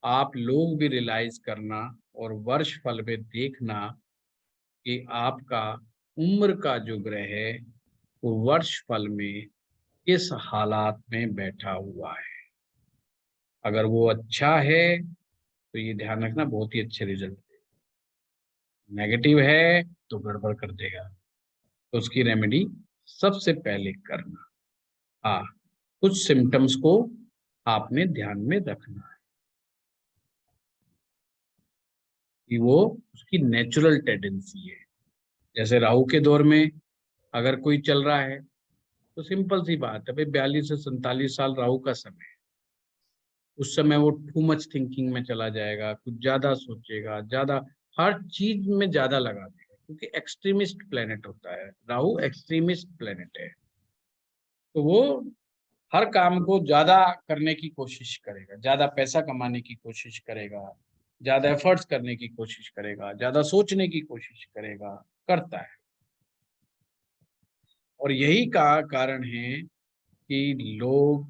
S1: आप लोग भी रियलाइज करना और वर्ष फल में देखना कि आपका उम्र का जो ग्रह है वो वर्ष फल में किस हालात में बैठा हुआ है। अगर वो अच्छा है तो ये ध्यान रखना बहुत ही अच्छे रिजल्ट, नेगेटिव है तो गड़बड़ कर देगा, तो उसकी रेमेडी सबसे पहले करना। हाँ, कुछ सिम्टम्स को आपने ध्यान में रखना है कि वो उसकी नेचुरल टेंडेंसी है। जैसे राहु के दौर में अगर कोई चल रहा है तो सिंपल सी बात है भाई, 42 से 47 साल राहु का समय है, उस समय वो टू मच थिंकिंग में चला जाएगा, कुछ ज्यादा सोचेगा, ज्यादा हर चीज में ज्यादा लगा देगा, क्योंकि एक्सट्रीमिस्ट प्लेनेट होता है राहु, एक्सट्रीमिस्ट प्लेनेट है, तो वो हर काम को ज्यादा करने की कोशिश करेगा, ज्यादा पैसा कमाने की कोशिश करेगा, ज्यादा एफर्ट्स करने की कोशिश करेगा, ज्यादा सोचने की कोशिश करेगा, करता है। और यही कारण है कि लोग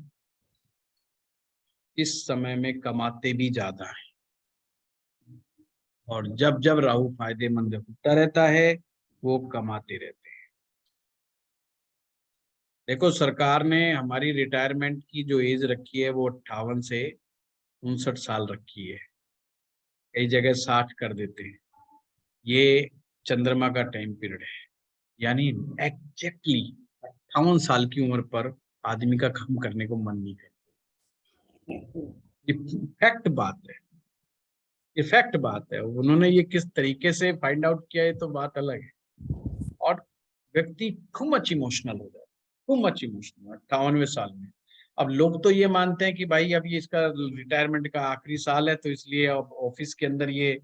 S1: इस समय में कमाते भी ज्यादा हैं, और जब जब राहु फायदेमंद होता रहता है वो कमाते रहते हैं। देखो, सरकार ने हमारी रिटायरमेंट की जो एज रखी है वो 58 से 59 साल रखी है, कई जगह 60 कर देते हैं। ये चंद्रमा का टाइम पीरियड है, यानी एग्जैक्टली 58 साल की उम्र पर आदमी का काम करने को मन नहीं करता। ये फैक्ट बात है, ये फैक्ट बात है। उन्होंने ये किस तरीके से फाइंड आउट किया है तो बात अलग है। और व्यक्ति टू मच इमोशनल हो जाता है, टू मच इमोशनल 58वें साल में। अब लोग तो ये मानते हैं कि भाई अब ये इसका रिटायरमेंट का आखिरी साल है, तो इसलिए अब ऑफिस के अंदर ये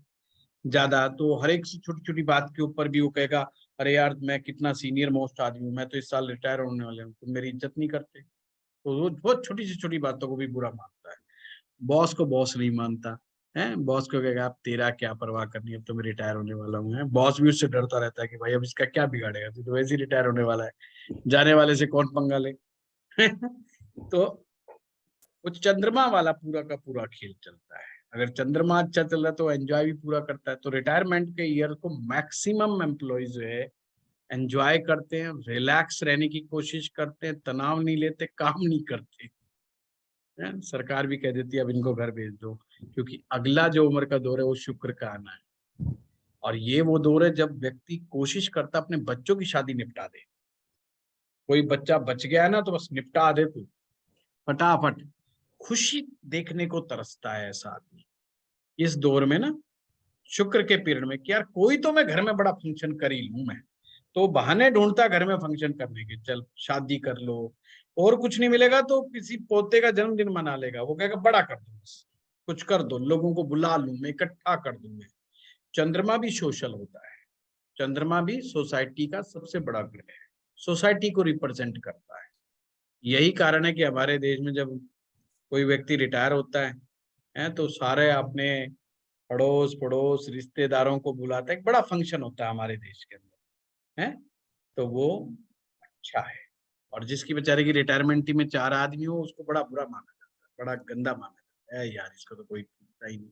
S1: ज्यादा, तो हर एक छोटी छोटी बात के ऊपर भी वो कहेगा अरे यार मैं कितना सीनियर मोस्ट आदमी हूँ, मैं तो इस साल रिटायर होने वाले हूँ, तुम मेरी इज्जत नहीं करते। तो वो बहुत छोटी से छोटी बातों को भी बुरा मानता है। बॉस को बॉस नहीं मानता है, बॉस को कहेगा आप तेरा क्या परवाह करनी है, अब तो मैं रिटायर होने वाला हूँ। है बॉस भी उससे डरता रहता है कि भाई अब इसका क्या बिगाड़ेगा, तो वैसे ही रिटायर होने वाला है, जाने वाले से कौन पंगा ले। तो वो चंद्रमा वाला पूरा का पूरा खेल चलता है। अगर चंद्रमा अच्छा चल रहा है तो एंजॉय भी पूरा करता है। तो रिटायरमेंट के ईयर को मैक्सिमम एम्प्लॉय जो है एंजॉय करते हैं, रिलैक्स रहने की कोशिश करते हैं, तनाव नहीं लेते, काम नहीं करते। सरकार भी कह देती है अब इनको घर भेज दो, क्योंकि अगला जो उम्र का दौर है वो शुक्र का आना है। और ये वो दौर है जब व्यक्ति कोशिश करता अपने बच्चों की शादी निपटा दे। कोई बच्चा बच गया है ना तो बस निपटा दे तू फटाफट, खुशी देखने को तरसता है ऐसा आदमी इस दौर में ना, शुक्र के पीरियड में, कि यार कोई तो मैं घर में बड़ा फंक्शन कर ही लूं मैं। तो बहाने ढूंढता घर में फंक्शन करने के, चल शादी कर लो, और कुछ नहीं मिलेगा तो किसी पोते का जन्मदिन मना लेगा। वो कहेगा बड़ा कर दो, बस कुछ कर दो, लोगों को बुला लूं मैं, इकट्ठा कर दूं मैं। चंद्रमा भी सोशल होता है, चंद्रमा भी सोसाइटी का सबसे बड़ा ग्रह है, सोसाइटी को रिप्रेजेंट करता है। यही कारण है कि हमारे देश में जब कोई व्यक्ति रिटायर होता है तो सारे अपने अड़ोस पड़ोस रिश्तेदारों को बुलाता है, एक बड़ा फंक्शन होता है हमारे देश के अंदर है। तो वो अच्छा है। और जिसकी बेचारे की रिटायरमेंट में 4 आदमी हो उसको बड़ा बुरा माना जाता है, बड़ा गंदा माना जाता है, यार इसको तो कोई पूछता ही नहीं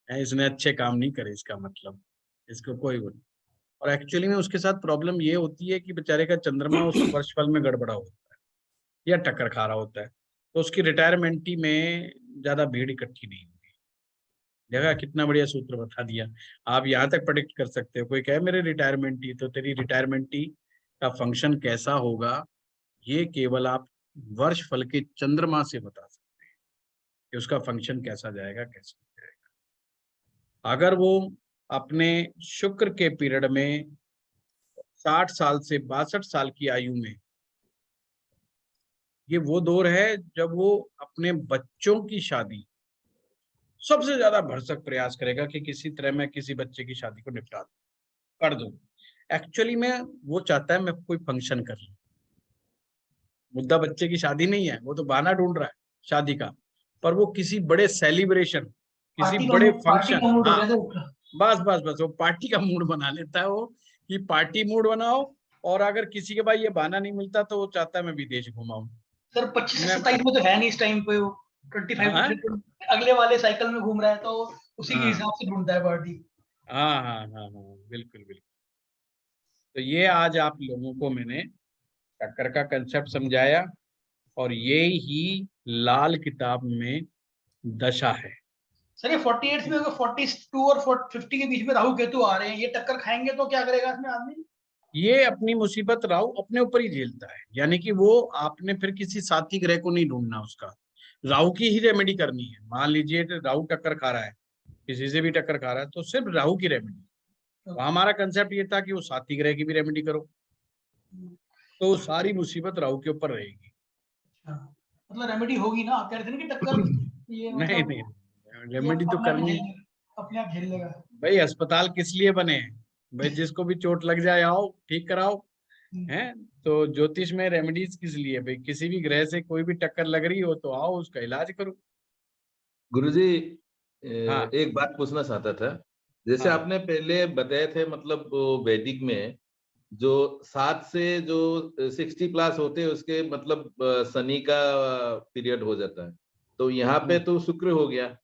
S1: है, इसने अच्छे काम नहीं करे, इसका मतलब इसको कोई वो नहीं। और एक्चुअली में उसके साथ प्रॉब्लम ये होती है कि बेचारे का चंद्रमा उस वर्षफल में गड़बड़ा होता है या टक्कर खा रहा होता है, तो उसकी रिटायरमेंट में ज्यादा भीड़ इकट्ठी नहीं होती। देखा कितना बढ़िया सूत्र बता दिया। आप यहाँ तक प्रेडिक्ट कर सकते हो, कोई कहे मेरे रिटायरमेंट तो तेरी रिटायरमेंट का फंक्शन कैसा होगा ये केवल आप वर्ष फल के चंद्रमा से बता सकते हैं कि उसका फंक्शन कैसा जाएगा, कैसा जाएगा। अगर वो अपने शुक्र के पीरियड में 60 साल से 62 साल की आयु में, ये वो दौर है जब वो अपने बच्चों की शादी सबसे ज्यादा भरसक प्रयास करेगा कि किसी तरह मैं किसी बच्चे की शादी को निपटा कर दूं। एक्चुअली में वो चाहता है मैं कोई फंक्शन कर लूं, मुद्दा बच्चे की शादी नहीं है, वो तो बहाना ढूंढ रहा है शादी का, पर वो किसी बड़े सेलिब्रेशन, किसी बड़े फंक्शन, हाँ बस बस बस वो पार्टी का मूड बना लेता है वो, कि पार्टी मूड बनाओ। और अगर किसी के भाई ये बहाना नहीं मिलता तो वो चाहता है मैं विदेश घुमाऊं।
S3: सर 25 से 27 में तो है नहीं इस टाइम पे, वो 25 अगले वाले साइकिल में घूम रहा है, तो उसी के हिसाब से ढूंढता है पार्टी।
S1: हाँ हाँ हाँ हाँ बिल्कुल बिल्कुल। तो ये आज आप लोगों को मैंने टक्कर का कंसेप्ट समझाया, और ये ही लाल किताब में दशा है।
S3: सर ये 48 में 42 और 50 के बीच में राहु केतु आ रहे हैं, ये टक्कर खाएंगे तो क्या करेगा इसमें आदमी?
S1: ये अपनी मुसीबत राहु अपने ऊपर ही झेलता है, यानी कि वो आपने फिर किसी साथी ग्रह को नहीं ढूंढना, उसका राहु की ही रेमेडी करनी है। मान लीजिए राहु टक्कर खा रहा है, किसी से भी टक्कर खा रहा है, तो सिर्फ राहु की रेमेडी। तो हमारा कंसेप्ट ये था कि वो साथी ग्रह की भी रेमेडी करो, तो सारी मुसीबत राहु के ऊपर रहेगी।
S3: मतलब रेमेडी होगी ना, कह रहे थे ना कि टक्कर ये
S1: नहीं नहीं, रेमेडी तो करनी
S3: अपने आप झेल लेगा
S1: भाई। अस्पताल किस लिए बने हैं भाई? जिसको भी चोट लग जाए आओ ठीक कराओ, हैं? तो ज्योतिष में रेमेडीज किस लिए भाई? किसी भी ग्रह से कोई भी टक्कर लग रही हो तो आओ उसका इलाज करो।
S10: गुरुजी
S1: हाँ
S10: एक बात पूछना चाहता था, जैसे
S1: हाँ
S10: आपने पहले बताए थे, मतलब वो वैदिक में जो 7 से जो 60 प्लस होते हैं उसके मतलब शनि का पीरियड हो जाता है, तो यहाँ पे तो शुक्र हो गया।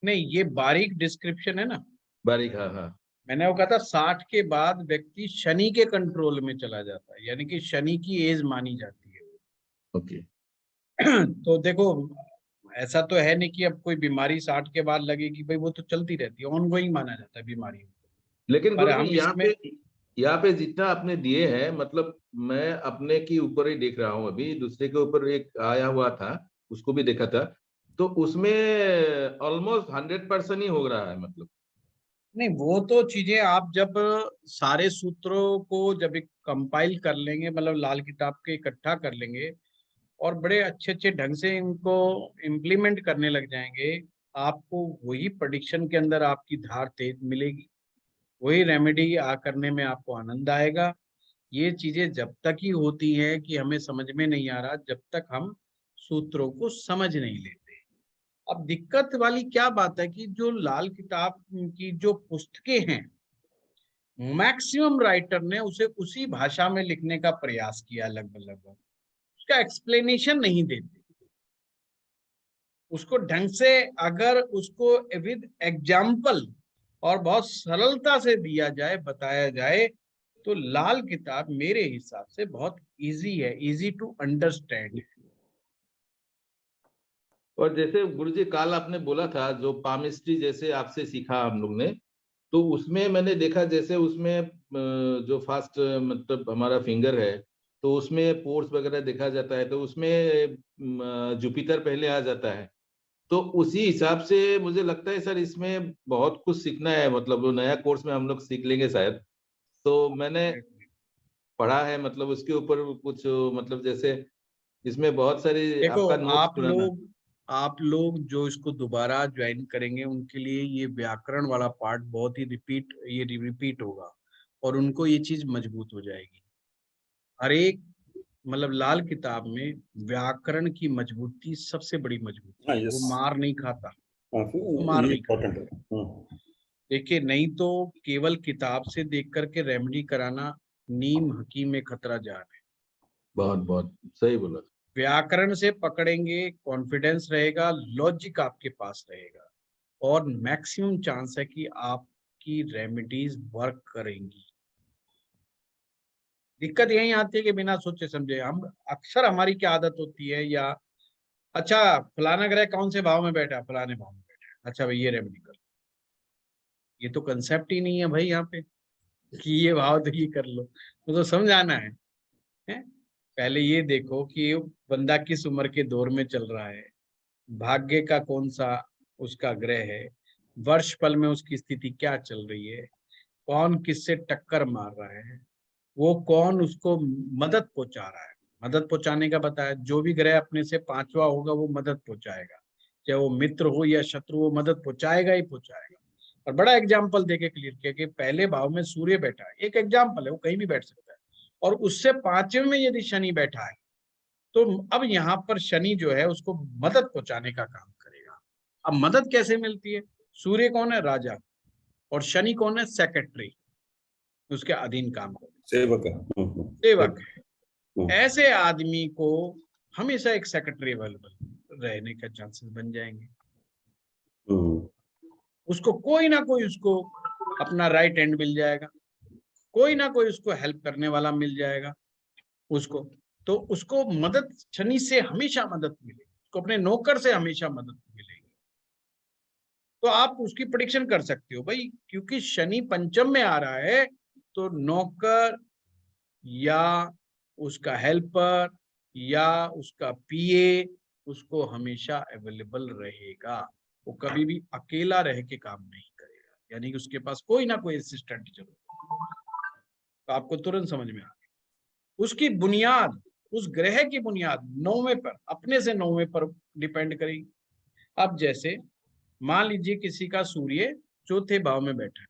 S1: नहीं, ये बारीक डिस्क्रिप्शन है ना,
S10: बारीक, हाँ हाँ।
S1: मैंने वो कहा था 60 के बाद व्यक्ति शनि के कंट्रोल में चला जाता है, यानी कि शनि की एज मानी जाती है।
S10: ओके।
S1: तो देखो ऐसा तो है नहीं कि अब कोई बीमारी 60 के बाद लगेगी भाई, वो तो चलती रहती है, ऑनगोइंग माना जाता है बीमारी।
S10: लेकिन
S1: पर
S10: गुरुजी
S1: हम
S10: यहाँ पे जितना आपने दिए हैं, मतलब मैं अपने के ऊपर ही देख रहा हूँ, अभी दूसरे के ऊपर एक आया हुआ था, उसको भी देखा था, तो उसमें ऑलमोस्ट 100% ही हो रहा है मतलब।
S1: नहीं, वो तो चीजें आप जब सारे सूत्रों को जब एक कंपाइल कर लेंगे, मतलब लाल किताब के इकट्ठा कर लेंगे और बड़े अच्छे अच्छे ढंग से इनको इम्प्लीमेंट करने लग जाएंगे, आपको वही प्रेडिक्शन के अंदर आपकी धार तेज मिलेगी, वही रेमेडी करने में आपको आनंद आएगा। ये चीजें जब तक ही होती हैं कि हमें समझ में नहीं आ रहा, जब तक हम सूत्रों को समझ नहीं लेते। अब दिक्कत वाली क्या बात है कि जो लाल किताब की जो पुस्तकें हैं, मैक्सिमम राइटर ने उसे उसी भाषा में लिखने का प्रयास किया, लगभग उसका एक्सप्लेनेशन नहीं देते, उसको ढंग से अगर उसको विद एग्जाम्पल और बहुत सरलता से दिया जाए, बताया जाए, तो लाल किताब मेरे हिसाब से बहुत इजी है, इजी टू अंडरस्टैंड।
S10: और जैसे गुरुजी काल आपने बोला था जो पामिस्ट्री जैसे आपसे सीखा हम लोग ने, तो उसमें मैंने देखा जैसे उसमें जो फास्ट मतलब हमारा फिंगर है, तो उसमें पोर्स वगैरह देखा जाता है, तो उसमें जुपिटर पहले आ जाता है। तो उसी हिसाब से मुझे लगता है सर इसमें बहुत कुछ सीखना है, मतलब वो नया कोर्स में हम लोग सीख लेंगे शायद। तो मैंने पढ़ा है मतलब उसके ऊपर कुछ, मतलब जैसे इसमें बहुत सारी
S1: देखो,
S10: आपका नोट्स पुराना।
S1: आप लोग जो इसको दोबारा ज्वाइन करेंगे उनके लिए ये व्याकरण वाला पार्ट बहुत ही रिपीट होगा और उनको ये चीज मजबूत हो जाएगी। हर एक मतलब लाल किताब में व्याकरण की मजबूती सबसे बड़ी मजबूती है, वो मार नहीं खाता, वो मार
S11: ये
S1: नहीं खाता।
S11: इम्पोर्टेंट है।
S1: देखिए, नहीं तो केवल किताब से देख करके रेमेडी कराना नीम हकीम में खतरा जान है।
S10: बहुत बहुत सही बोला।
S1: व्याकरण से पकड़ेंगे, कॉन्फिडेंस रहेगा, लॉजिक आपके पास रहेगा और मैक्सिमम चांस है कि आपकी रेमेडीज वर्क करेंगी। दिक्कत यही आती है कि बिना सोचे समझे हम अक्सर, हमारी क्या आदत होती है, या अच्छा फलाना ग्रह कौन से भाव में बैठा, फलाने भाव में बैठा, अच्छा भाई ये रेमेडी कर। ये तो कंसेप्ट ही नहीं है भाई यहाँ पे कि ये भाव तो ये कर लो, तो समझाना है, हैं? पहले ये देखो कि बंदा किस उम्र के दौर में चल रहा है, भाग्य का कौन सा उसका ग्रह है, वर्ष पल में उसकी स्थिति क्या चल रही है, कौन किससे टक्कर मार रहा है, वो कौन उसको मदद पहुंचा रहा है। मदद पहुंचाने का बताया, जो भी ग्रह अपने से पांचवा होगा वो मदद पहुंचाएगा, चाहे वो मित्र हो या शत्रु, वो मदद पहुंचाएगा ही पहुंचाएगा। और बड़ा एग्जाम्पल देके क्लियर किया कि पहले भाव में सूर्य बैठा है, एक एग्जाम्पल है, वो कहीं भी बैठ सकता है, और उससे पांचवें में यदि शनि बैठा है, तो अब यहाँ पर शनि जो है उसको मदद पहुंचाने का काम करेगा। अब मदद कैसे मिलती है? सूर्य कौन है? राजा, और शनि कौन है? सेक्रेटरी, उसके अधीन काम कर,
S11: सेवक है।
S1: सेवक है। ऐसे आदमी को हमेशा एक सेक्रेटरी अवेलेबल रहने का चांसेस बन जाएंगे। उसको कोई ना कोई उसको अपना राइट हैंड मिल जाएगा, कोई ना कोई उसको हेल्प करने वाला मिल जाएगा उसको, तो उसको मदद शनि से हमेशा मदद मिलेगी, उसको अपने नौकर से हमेशा मदद मिलेगी। तो आप उसकी प्रेडिक्शन कर सकते हो भाई, क्योंकि शनि पंचम में आ रहा है, तो नौकर या उसका हेल्पर या उसका पीए उसको हमेशा अवेलेबल रहेगा, वो कभी भी अकेला रह के काम नहीं करेगा, यानी कि उसके पास कोई ना कोई असिस्टेंट जरूर। तो आपको तुरंत समझ में आ गया। उसकी बुनियाद, उस ग्रह की बुनियाद 9वें पर, अपने से 9वें पर डिपेंड करेगी। अब जैसे मान लीजिए किसी का सूर्य चौथे भाव में बैठा है,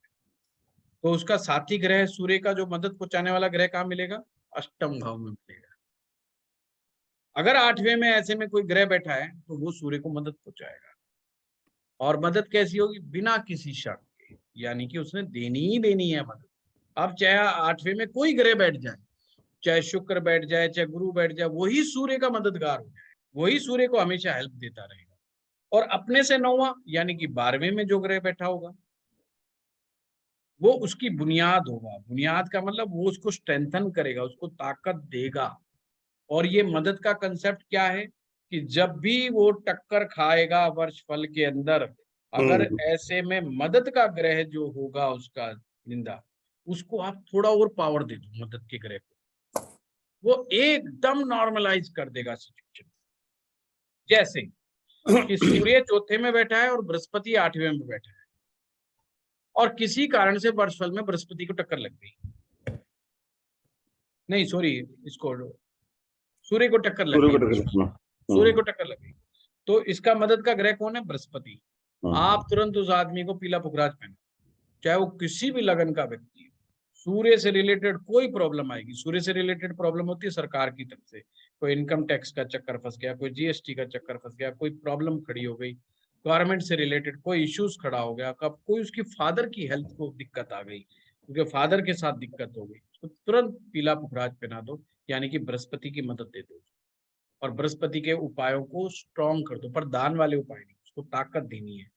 S1: तो उसका साथी ग्रह सूर्य का जो मदद पहुंचाने वाला ग्रह कहाँ मिलेगा? अष्टम भाव में मिलेगा। अगर 8वें में ऐसे में कोई ग्रह बैठा है तो वो सूर्य को मदद पहुंचाएगा, और मदद कैसी होगी? बिना किसी शर्त के, यानी कि उसने देनी ही देनी है मदद। अब चाहे 8वें में कोई ग्रह बैठ जाए, चाहे शुक्र बैठ जाए, चाहे गुरु बैठ जाए, वही सूर्य का मददगार हो जाए, वही सूर्य को हमेशा हेल्प देता रहेगा। और अपने से 9वां यानी कि 12वें में जो ग्रह बैठा होगा वो उसकी बुनियाद होगा। बुनियाद का मतलब वो उसको स्ट्रेंथन करेगा, उसको ताकत देगा। और ये मदद का कंसेप्ट क्या है कि जब भी वो टक्कर खाएगा वर्ष फल के अंदर, अगर ऐसे में मदद का ग्रह जो होगा उसका निंदा, उसको आप थोड़ा और पावर दे दो मदद के ग्रह को, वो एकदम नॉर्मलाइज कर देगा सिचुएशन। जैसे कि सूर्य चौथे में बैठा है और बृहस्पति 8वें में बैठा है, और किसी कारण से वर्षफल में बृहस्पति को टक्कर लग गई, नहीं सॉरी, इसको सूर्य को टक्कर लग गई, सूर्य को टक्कर लग गई, तो इसका मदद का ग्रह कौन है? बृहस्पति। आप तुरंत उस आदमी को पीला पुखराज पहना, चाहे वो किसी भी लगन का व्यक्ति है। सूर्य से रिलेटेड कोई प्रॉब्लम आएगी, सूर्य से रिलेटेड प्रॉब्लम होती है सरकार की तरफ से, कोई इनकम टैक्स का चक्कर फंस गया, कोई जीएसटी का चक्कर फंस गया, कोई प्रॉब्लम खड़ी हो गई, गवर्नमेंट से रिलेटेड कोई इश्यूज खड़ा हो गया, कब कोई उसकी फादर की हेल्थ को दिक्कत आ गई, क्योंकि फादर के साथ दिक्कत हो गई, तो तुरंत पीला पुखराज पहना दो, यानी कि बृहस्पति की मदद दे दो, और बृहस्पति के उपायों को स्ट्रॉन्ग कर दो, पर दान वाले उपाय नहीं, उसको ताकत देनी है।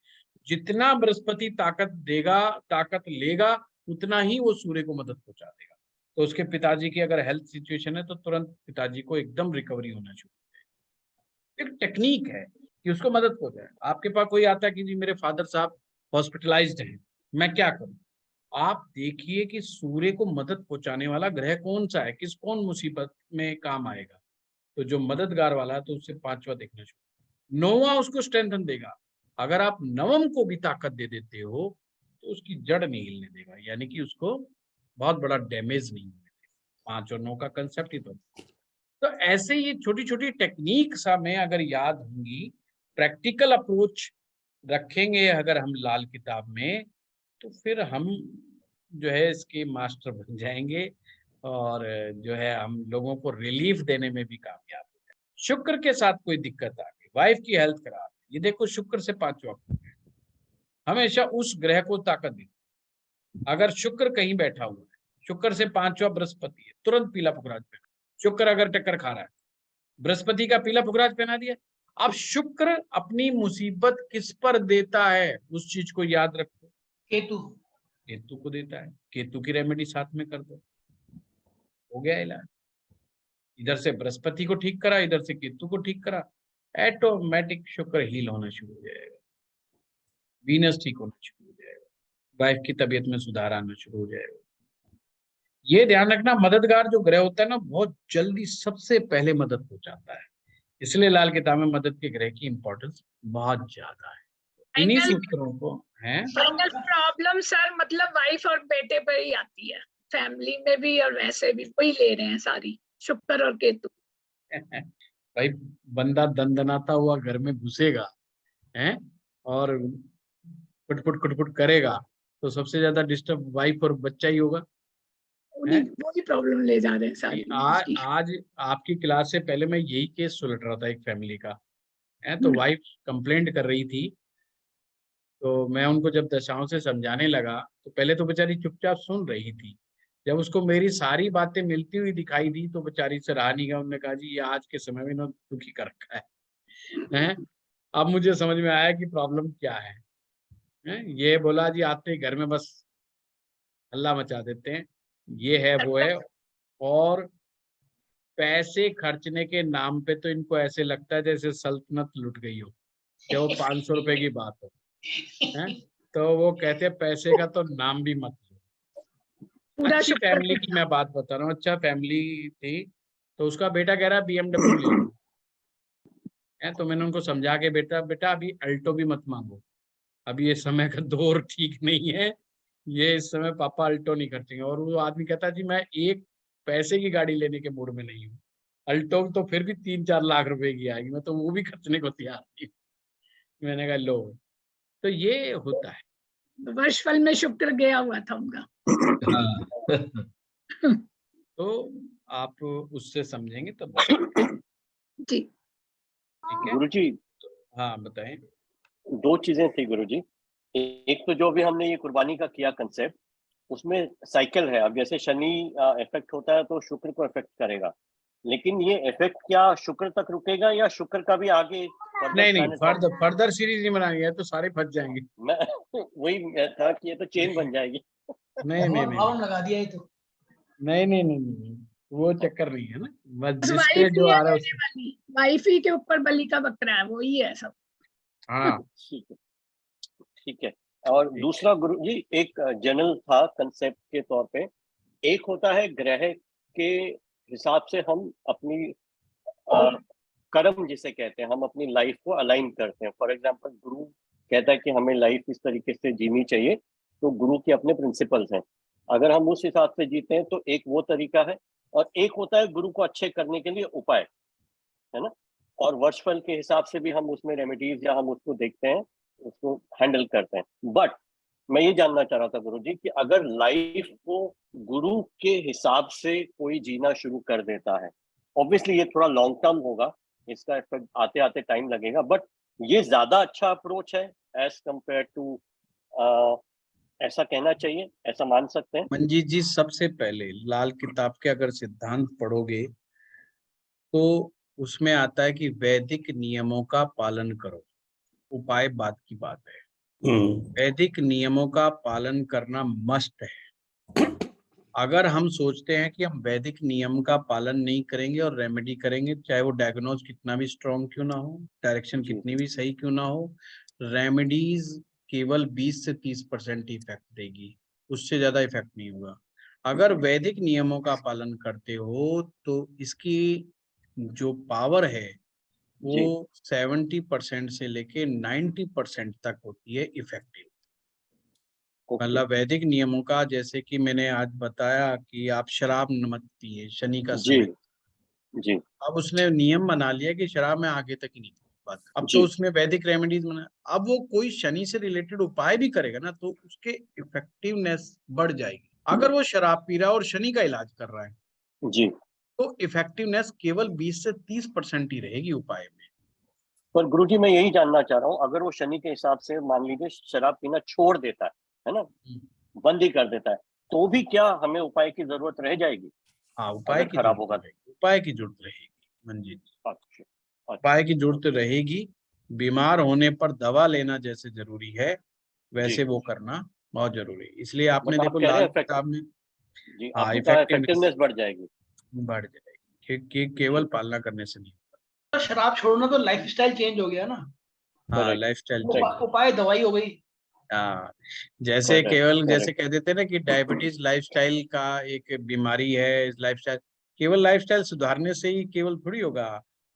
S1: जितना बृहस्पति ताकत देगा, ताकत लेगा, उतना ही वो सूर्य को मदद पहुंचा देगा। तो उसके पिताजी की अगर हेल्थ सिचुएशन है तो तुरंत पिताजी को एकदम रिकवरी होना शुरू हो जाए। एक टेक्निक है कि उसको मदद पहुंचाए। आपके पास कोई आता है कि जी मेरे फादर साहब हॉस्पिटलाइज्ड हैं, मैं क्या करूं? आप देखिए कि सूर्य को मदद पहुंचाने वाला ग्रह कौन सा है, कौन मुसीबत में काम आएगा, तो जो मददगार वाला है तो उससे 5वां देखना शुरू। 9वां उसको स्ट्रेंथन देगा। अगर आप 9वीं को भी ताकत दे देते हो तो उसकी जड़ नहीं हिलने देगा, यानी कि उसको बहुत बड़ा डैमेज नहीं होने देगा। 5 और 9 का कंसेप्ट ही तो ऐसे ये छोटी छोटी टेक्निक हमें अगर याद होंगी, प्रैक्टिकल अप्रोच रखेंगे अगर हम लाल किताब में, तो फिर हम जो है इसके मास्टर बन जाएंगे, और जो है हम लोगों को रिलीफ देने में भी कामयाब हो जाए। शुक्र के साथ कोई दिक्कत आ गई, वाइफ की हेल्थ खराब, ये देखो शुक्र से 5वां, हमेशा उस ग्रह को ताकत दी। अगर शुक्र कहीं बैठा हुआ है, शुक्र से 5वां बृहस्पति है, तुरंत पीला पुखराज पहना। शुक्र अगर टक्कर खा रहा है, बृहस्पति का पीला पुखराज पहना दिया। अब शुक्र अपनी मुसीबत किस पर देता है, उस चीज को याद रखो, केतु को देता है। केतु की रेमेडी साथ में कर दो, हो गया इलाज। इधर से बृहस्पति को ठीक करा, इधर से केतु को ठीक करा, ऑटोमेटिक शुक्र हील होना शुरू हो जाएगा, वीनस ठीक होना शुरू हो जाएगा, वाइफ की तबीयत में सुधार आना शुरू हो जाएगा। ये ध्यान रखना, मददगार जो ग्रह होता है ना, बहुत जल्दी सबसे पहले मदद पहुंचाता है, इसलिए लाल किताब में मदद के ग्रह की इंपॉर्टेंस बहुत ज्यादा है। इन्हीं सूत्रों को है
S8: प्रॉब्लम सर, मतलब वाइफ और बेटे पर ही आती है, फैमिली में भी और वैसे भी वही ले रहे हैं सारी, शुक्र और केतु।
S1: भाई बंदा दंदनाता हुआ घर में घुसेगा हैं और कुटपुट करेगा, तो सबसे ज्यादा डिस्टर्ब वाइफ और बच्चा ही होगा।
S8: वही प्रॉब्लम ले जा रहे हैं सारी।
S1: आज आपकी क्लास से पहले मैं यही केस सुलझ रहा था एक फैमिली का, है तो वाइफ कंप्लेंट कर रही थी, तो मैं उनको जब दशाओं से समझाने लगा तो पहले तो बेचारी चुपचाप सुन रही थी, जब उसको मेरी सारी बातें मिलती हुई दिखाई दी तो बेचारी से रहा नहीं गया। उन्होंने कहा जी ये आज के समय में ना दुखी कर रखा है। अब मुझे समझ में आया कि प्रॉब्लम क्या है। ये बोला जी आते ही घर में बस हल्ला मचा देते हैं, ये है वो है, और पैसे खर्चने के नाम पे तो इनको ऐसे लगता है जैसे सल्तनत लुट गई हो, जब वो 500 रुपए की बात हो, तो वो कहते हैं पैसे का तो नाम भी मत लो। अच्छी फैमिली की मैं बात बता रहा हूँ, अच्छा फैमिली थी, तो उसका बेटा कह रहा BMW ले लो, तो मैंने उनको समझा के बेटा अभी अल्टो भी मत मांगो, अभी ये समय का दौर ठीक नहीं है, ये इस समय पापा अल्टो नहीं खर्चेंगे। और वो आदमी कहता जी मैं एक पैसे की गाड़ी लेने के मूड में नहीं हूँ, अल्टो तो फिर भी 3-4 लाख रुपए की आएगी, मैं तो वो भी खर्चने को तैयार नहीं। मैंने कहा लो, तो ये होता है,
S8: वर्षफल में शुक्र गया हुआ था उनका।
S1: तो आप उससे समझेंगे तब
S8: जी।
S2: गुरुजी,
S1: हाँ बताएं।
S2: 2 चीजें थी गुरुजी। एक तो जो भी हमने ये कुर्बानी का किया कंसेप्ट, उसमें साइकिल है। अब जैसे शनि इफेक्ट होता है तो शुक्र को इफेक्ट करेगा, लेकिन ये इफेक्ट क्या शुक्र तक रुकेगा या शुक्र का भी आगे?
S1: नहीं, फर्दर सीरीज नहीं बनानी है तो सारे फंस जाएंगे।
S2: मैं वही था कि ये तो चेन बन जाएगी।
S1: नहीं
S3: लगा दिया तो
S1: नहीं, वो चक्कर नहीं है ना, बस जिससे जो आ रहा है
S8: वाइफ ही के ऊपर बलि का बकरा है, वही है सब।
S1: हाँ
S2: ठीक है। और दूसरा गुरुजी एक जनरल था कंसेप्ट के तौर पे, एक होता है ग्रह के हिसाब से हम अपनी कर्म जिसे कहते हैं, हम अपनी लाइफ को अलाइन करते हैं। फॉर एग्जांपल गुरु कहता है कि हमें लाइफ इस तरीके से जीनी चाहिए, तो गुरु के अपने प्रिंसिपल्स हैं, अगर हम उस हिसाब से जीते हैं तो एक वो तरीका है। और एक होता है गुरु को अच्छे करने के लिए उपाय, है ना, और वर्षफल के हिसाब से भी हम उसमें रेमेडीज या हम उसको देखते हैं, उसको हैंडल करते हैं। बट मैं ये जानना चाह रहा था गुरुजी कि अगर लाइफ को गुरु के हिसाब से कोई जीना शुरू कर देता है, ऑब्वियसली ये थोड़ा लॉन्ग टर्म होगा, इसका इफेक्ट आते आते टाइम लगेगा, बट ये ज्यादा अच्छा अप्रोच है एज कंपेयर टू, ऐसा कहना चाहिए, ऐसा मान सकते हैं?
S1: मंजीत जी, सबसे पहले लाल किताब के अगर सिद्धांत पढ़ोगे तो उसमें आता है कि वैदिक नियमों का पालन करो, उपाय बात की बात है। वैदिक नियमों का पालन करना मस्ट है। अगर हम सोचते हैं कि हम वैदिक नियम का पालन नहीं करेंगे और रेमेडी करेंगे, चाहे वो डायग्नोज कितना भी स्ट्रॉन्ग क्यों ना हो, डायरेक्शन कितनी भी सही क्यों ना हो, रेमेडीज केवल 20 से 30% इफेक्ट देगी, उससे ज्यादा इफेक्ट नहीं होगा। अगर वैदिक नियमों का पालन करते हो तो इसकी जो पावर है वो 70% से लेके 90% तक होती है इफेक्टिव। मतलब वैदिक नियमों का, जैसे कि मैंने आज बताया कि आप शराब मत पिए शनि का समय,
S2: जी
S1: अब उसने नियम बना लिया कि शराब में आगे तक ही नहीं बात, अब
S2: जी।
S1: तो उसमें वैदिक रेमेडीज बना, अब वो कोई शनि से रिलेटेड उपाय भी करेगा ना तो उसके इफेक्टिवनेस बढ़ जाएगी। अगर वो शराब पी रहा है और शनि का इलाज कर रहा है
S2: जी,
S1: तो इफेक्टिवनेस केवल 20 से 30% ही रहेगी उपाय में।
S2: पर गुरुजी मैं यही जानना चाह रहा हूँ, अगर वो शनि के हिसाब से मान लीजिए शराब पीना छोड़ देता है ना, बंद ही कर देता है, तो भी क्या हमें उपाय की जरूरत रह जाएगी?
S1: हाँ, उपाय की
S2: खराब
S1: जरूरत
S2: होगा
S1: रहेगी, उपाय की जरूरत रहेगी मंजीत जी,
S2: अच्छा,
S1: उपाय की जरूरत रहेगी। बीमार होने पर दवा लेना जैसे जरूरी है वैसे वो करना बहुत जरूरी है। इसलिए आपने
S2: बट आप
S1: देखो
S2: कह रहे
S1: लाल
S2: हैं
S1: किताब में,
S2: जी,
S1: हाँ,
S2: आपने कहा इफेक्टिवनेस बढ़ जाएगी,
S1: बढ़ जाएगी कि केवल पालना करने से नहीं।
S3: तो शराब छोड़ना तो लाइफस्टाइल चेंज हो गया ना,
S1: हाँ, लाइफस्टाइल
S3: उपाय दवाई हो गई।
S1: हाँ, जैसे केवल जैसे कह देते हैं ना कि डायबिटीज लाइफस्टाइल का एक बीमारी है, लाइफस्टाइल केवल लाइफस्टाइल सुधारने से ही केवल थोड़ी होगा,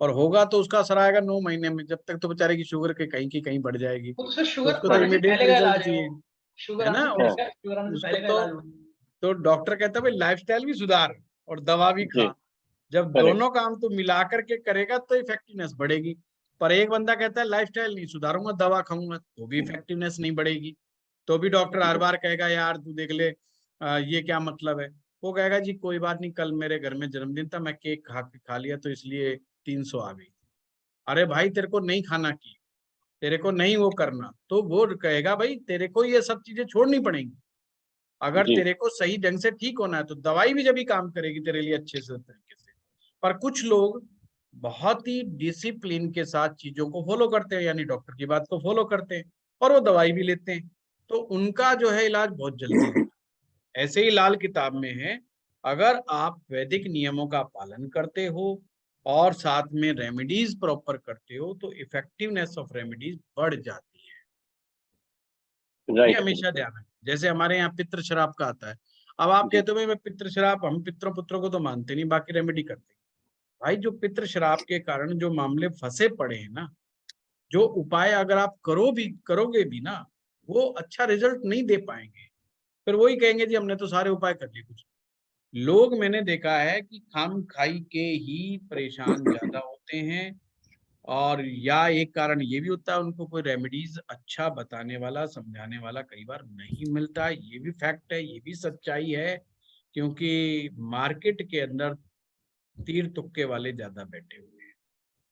S1: और होगा तो उसका असर आएगा 9 महीने में, जब तक तो बेचारे की शुगर के कहीं की कहीं बढ़ जाएगी,
S3: तो
S1: तो उसको तो इमीडिएट रिजल्ट चाहिए, है ना। उसको तो डॉक्टर कहता है भाई लाइफस्टाइल भी सुधार और दवा भी खा, जब दोनों काम तो मिला करके करेगा तो इफेक्टिवनेस बढ़ेगी। पर एक बंदा कहता है लाइफस्टाइल नहीं सुधारूंगा, दवा खाऊंगा, तो भी इफेक्टिवनेस नहीं बढ़ेगी, तो भी डॉक्टर हर बार कहेगा यार तू देख ले, ये क्या मतलब है। वो कहेगा जी कोई बात नहीं, कल मेरे घर में जन्मदिन था, मैं केक खा लिया तो इसलिए 300 आ गई। अरे भाई तेरे को नहीं खाना की, तेरे को नहीं वो करना, तो वो कहेगा भाई तेरे को ये सब चीजें छोड़नी पड़ेंगी। अगर तेरे को सही ढंग से ठीक होना है तो दवाई भी जब ही काम करेगी तेरे लिए अच्छे से तरीके से। पर कुछ लोग बहुत ही डिसिप्लिन के साथ चीजों को फॉलो करते हैं, यानी डॉक्टर की बात को फॉलो करते हैं और वो दवाई भी लेते हैं, तो उनका जो है इलाज बहुत जल्दी होता है। ऐसे ही लाल किताब में है, अगर आप वैदिक नियमों का पालन करते हो और साथ में रेमेडीज प्रॉपर करते हो तो इफेक्टिवनेस ऑफ रेमेडीज बढ़ जाती है। ये हमेशा ध्यान रखें। जैसे हमारे यहाँ पितृ शराब का आता है, अब आप कहते हो भाई मैं पितृ शराब, हम पितरों पुत्रों को तो मानते नहीं, बाकी रेमेडी करते हैं। भाई जो पितृ शराब के कारण जो मामले फंसे पड़े हैं ना, जो उपाय अगर आप करोगे भी ना, वो अच्छा रिजल्ट नहीं दे पाएंगे। फिर वही कहेंगे जी हमने तो सारे उपाय कर लिए, कुछ लोग मैंने देखा है कि खाम खाई के ही परेशान ज्यादा होते हैं, और या एक कारण ये भी होता है उनको कोई रेमेडीज अच्छा बताने वाला समझाने वाला कई बार नहीं मिलता। ये भी फैक्ट है, ये भी सच्चाई है, क्योंकि मार्केट के अंदर तीर तुक्के वाले ज्यादा बैठे हुए हैं।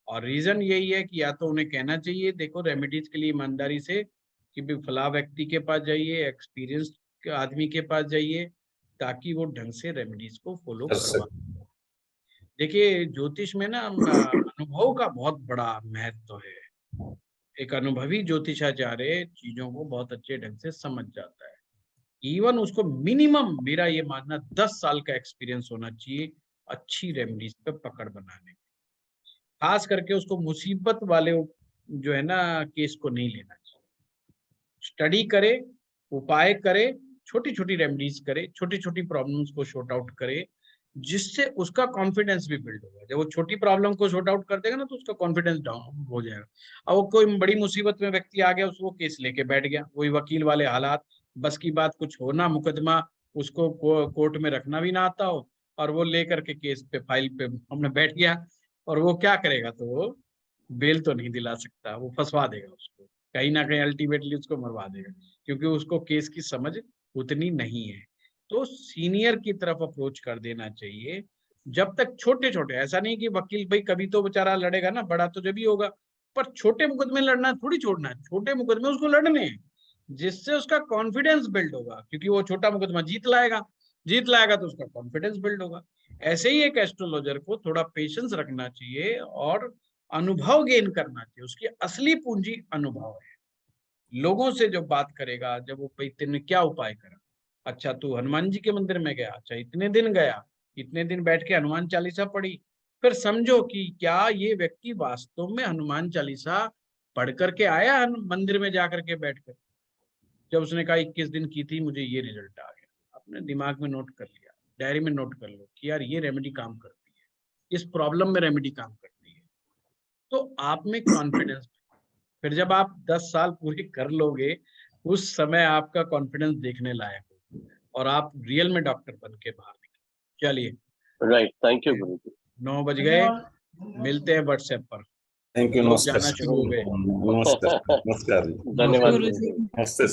S1: और रीजन यही है कि या तो उन्हें कहना चाहिए देखो रेमेडीज के लिए ईमानदारी से कि भी फला व्यक्ति के पास जाइए, एक्सपीरियंस्ड आदमी के पास जाइए, ताकि वो ढंग से रेमेडीज को फॉलो करवा। देखिए ज्योतिष में ना अनुभव का बहुत बड़ा महत्व है। एक अनुभवी ज्योतिषाचार्य चीजों को बहुत अच्छे ढंग से समझ जाता है। इवन उसको मिनिमम, मेरा ये मानना, 10 साल का एक्सपीरियंस होना चाहिए अच्छी रेमेडीज पे पकड़ बनाने में। खास करके उसको मुसीबत वाले जो है ना केस को नहीं लेना चाहिए। स्टडी करे, उपाय करे, छोटी छोटी रेमेडीज करे, छोटी छोटी प्रॉब्लम्स को शॉर्ट आउट करे, जिससे उसका कॉन्फिडेंस भी बिल्ड होगा। जब वो छोटी प्रॉब्लम को शॉर्ट आउट कर देगा ना तो उसका कॉन्फिडेंस डाउन हो जाएगा। अब वो कोई बड़ी मुसीबत में व्यक्ति आ गया, उसको केस लेके बैठ गया, वही वकील वाले हालात, बस की बात कुछ होना, मुकदमा उसको कोर्ट में रखना भी ना आता हो, और वो लेकर के केस पे फाइल पे हमने बैठ गया, और वो क्या करेगा, तो वो बेल तो नहीं दिला सकता, वो फंसवा देगा उसको, कहीं ना कहीं अल्टीमेटली उसको मरवा देगा, क्योंकि उसको केस की समझ उतनी नहीं है। तो सीनियर की तरफ अप्रोच कर देना चाहिए, जब तक छोटे छोटे, ऐसा नहीं कि वकील भाई कभी तो बेचारा लड़ेगा ना, बड़ा तो जब ही होगा, पर छोटे मुकदमे लड़ना थोड़ी छोड़ना है, छोटे मुकदमे उसको लड़ने हैं, जिससे उसका कॉन्फिडेंस बिल्ड होगा, क्योंकि वो छोटा मुकदमा जीत लाएगा तो उसका कॉन्फिडेंस बिल्ड होगा। ऐसे ही एक एस्ट्रोलॉजर को थोड़ा पेशेंस रखना चाहिए और अनुभव गेन करना चाहिए। उसकी असली पूंजी अनुभव है। लोगों से जो बात करेगा, जब वो भाई तेने क्या उपाय करा, अच्छा तू हनुमान जी के मंदिर में गया, अच्छा इतने दिन गया, इतने दिन बैठ के हनुमान चालीसा पढ़ी, फिर समझो कि क्या ये व्यक्ति वास्तव में हनुमान चालीसा पढ़ करके आया मंदिर में जाकर के बैठकर। जब उसने कहा 21 दिन की थी, मुझे ये रिजल्ट आ गया, अपने दिमाग में नोट कर लिया, डायरी में नोट कर लो कि यार ये रेमेडी काम करती है, इस प्रॉब्लम में रेमेडी काम करती है, तो आप में कॉन्फिडेंस। फिर जब आप 10 साल पूरे कर लोगे, उस समय आपका कॉन्फिडेंस देखने लायक हो और आप रियल में डॉक्टर बन के बाहर निकले। चलिए,
S2: राइट, थैंक यू गुरु जी।
S1: 9 बज गए, मिलते हैं व्हाट्सएप पर।
S11: थैंक यू,
S1: लोग
S11: नमस्कार
S1: जाना शुरू हो गए।
S11: नमस्कार नमस्कार जी,
S2: धन्यवाद
S5: गुरु जी।
S11: नमस्ते।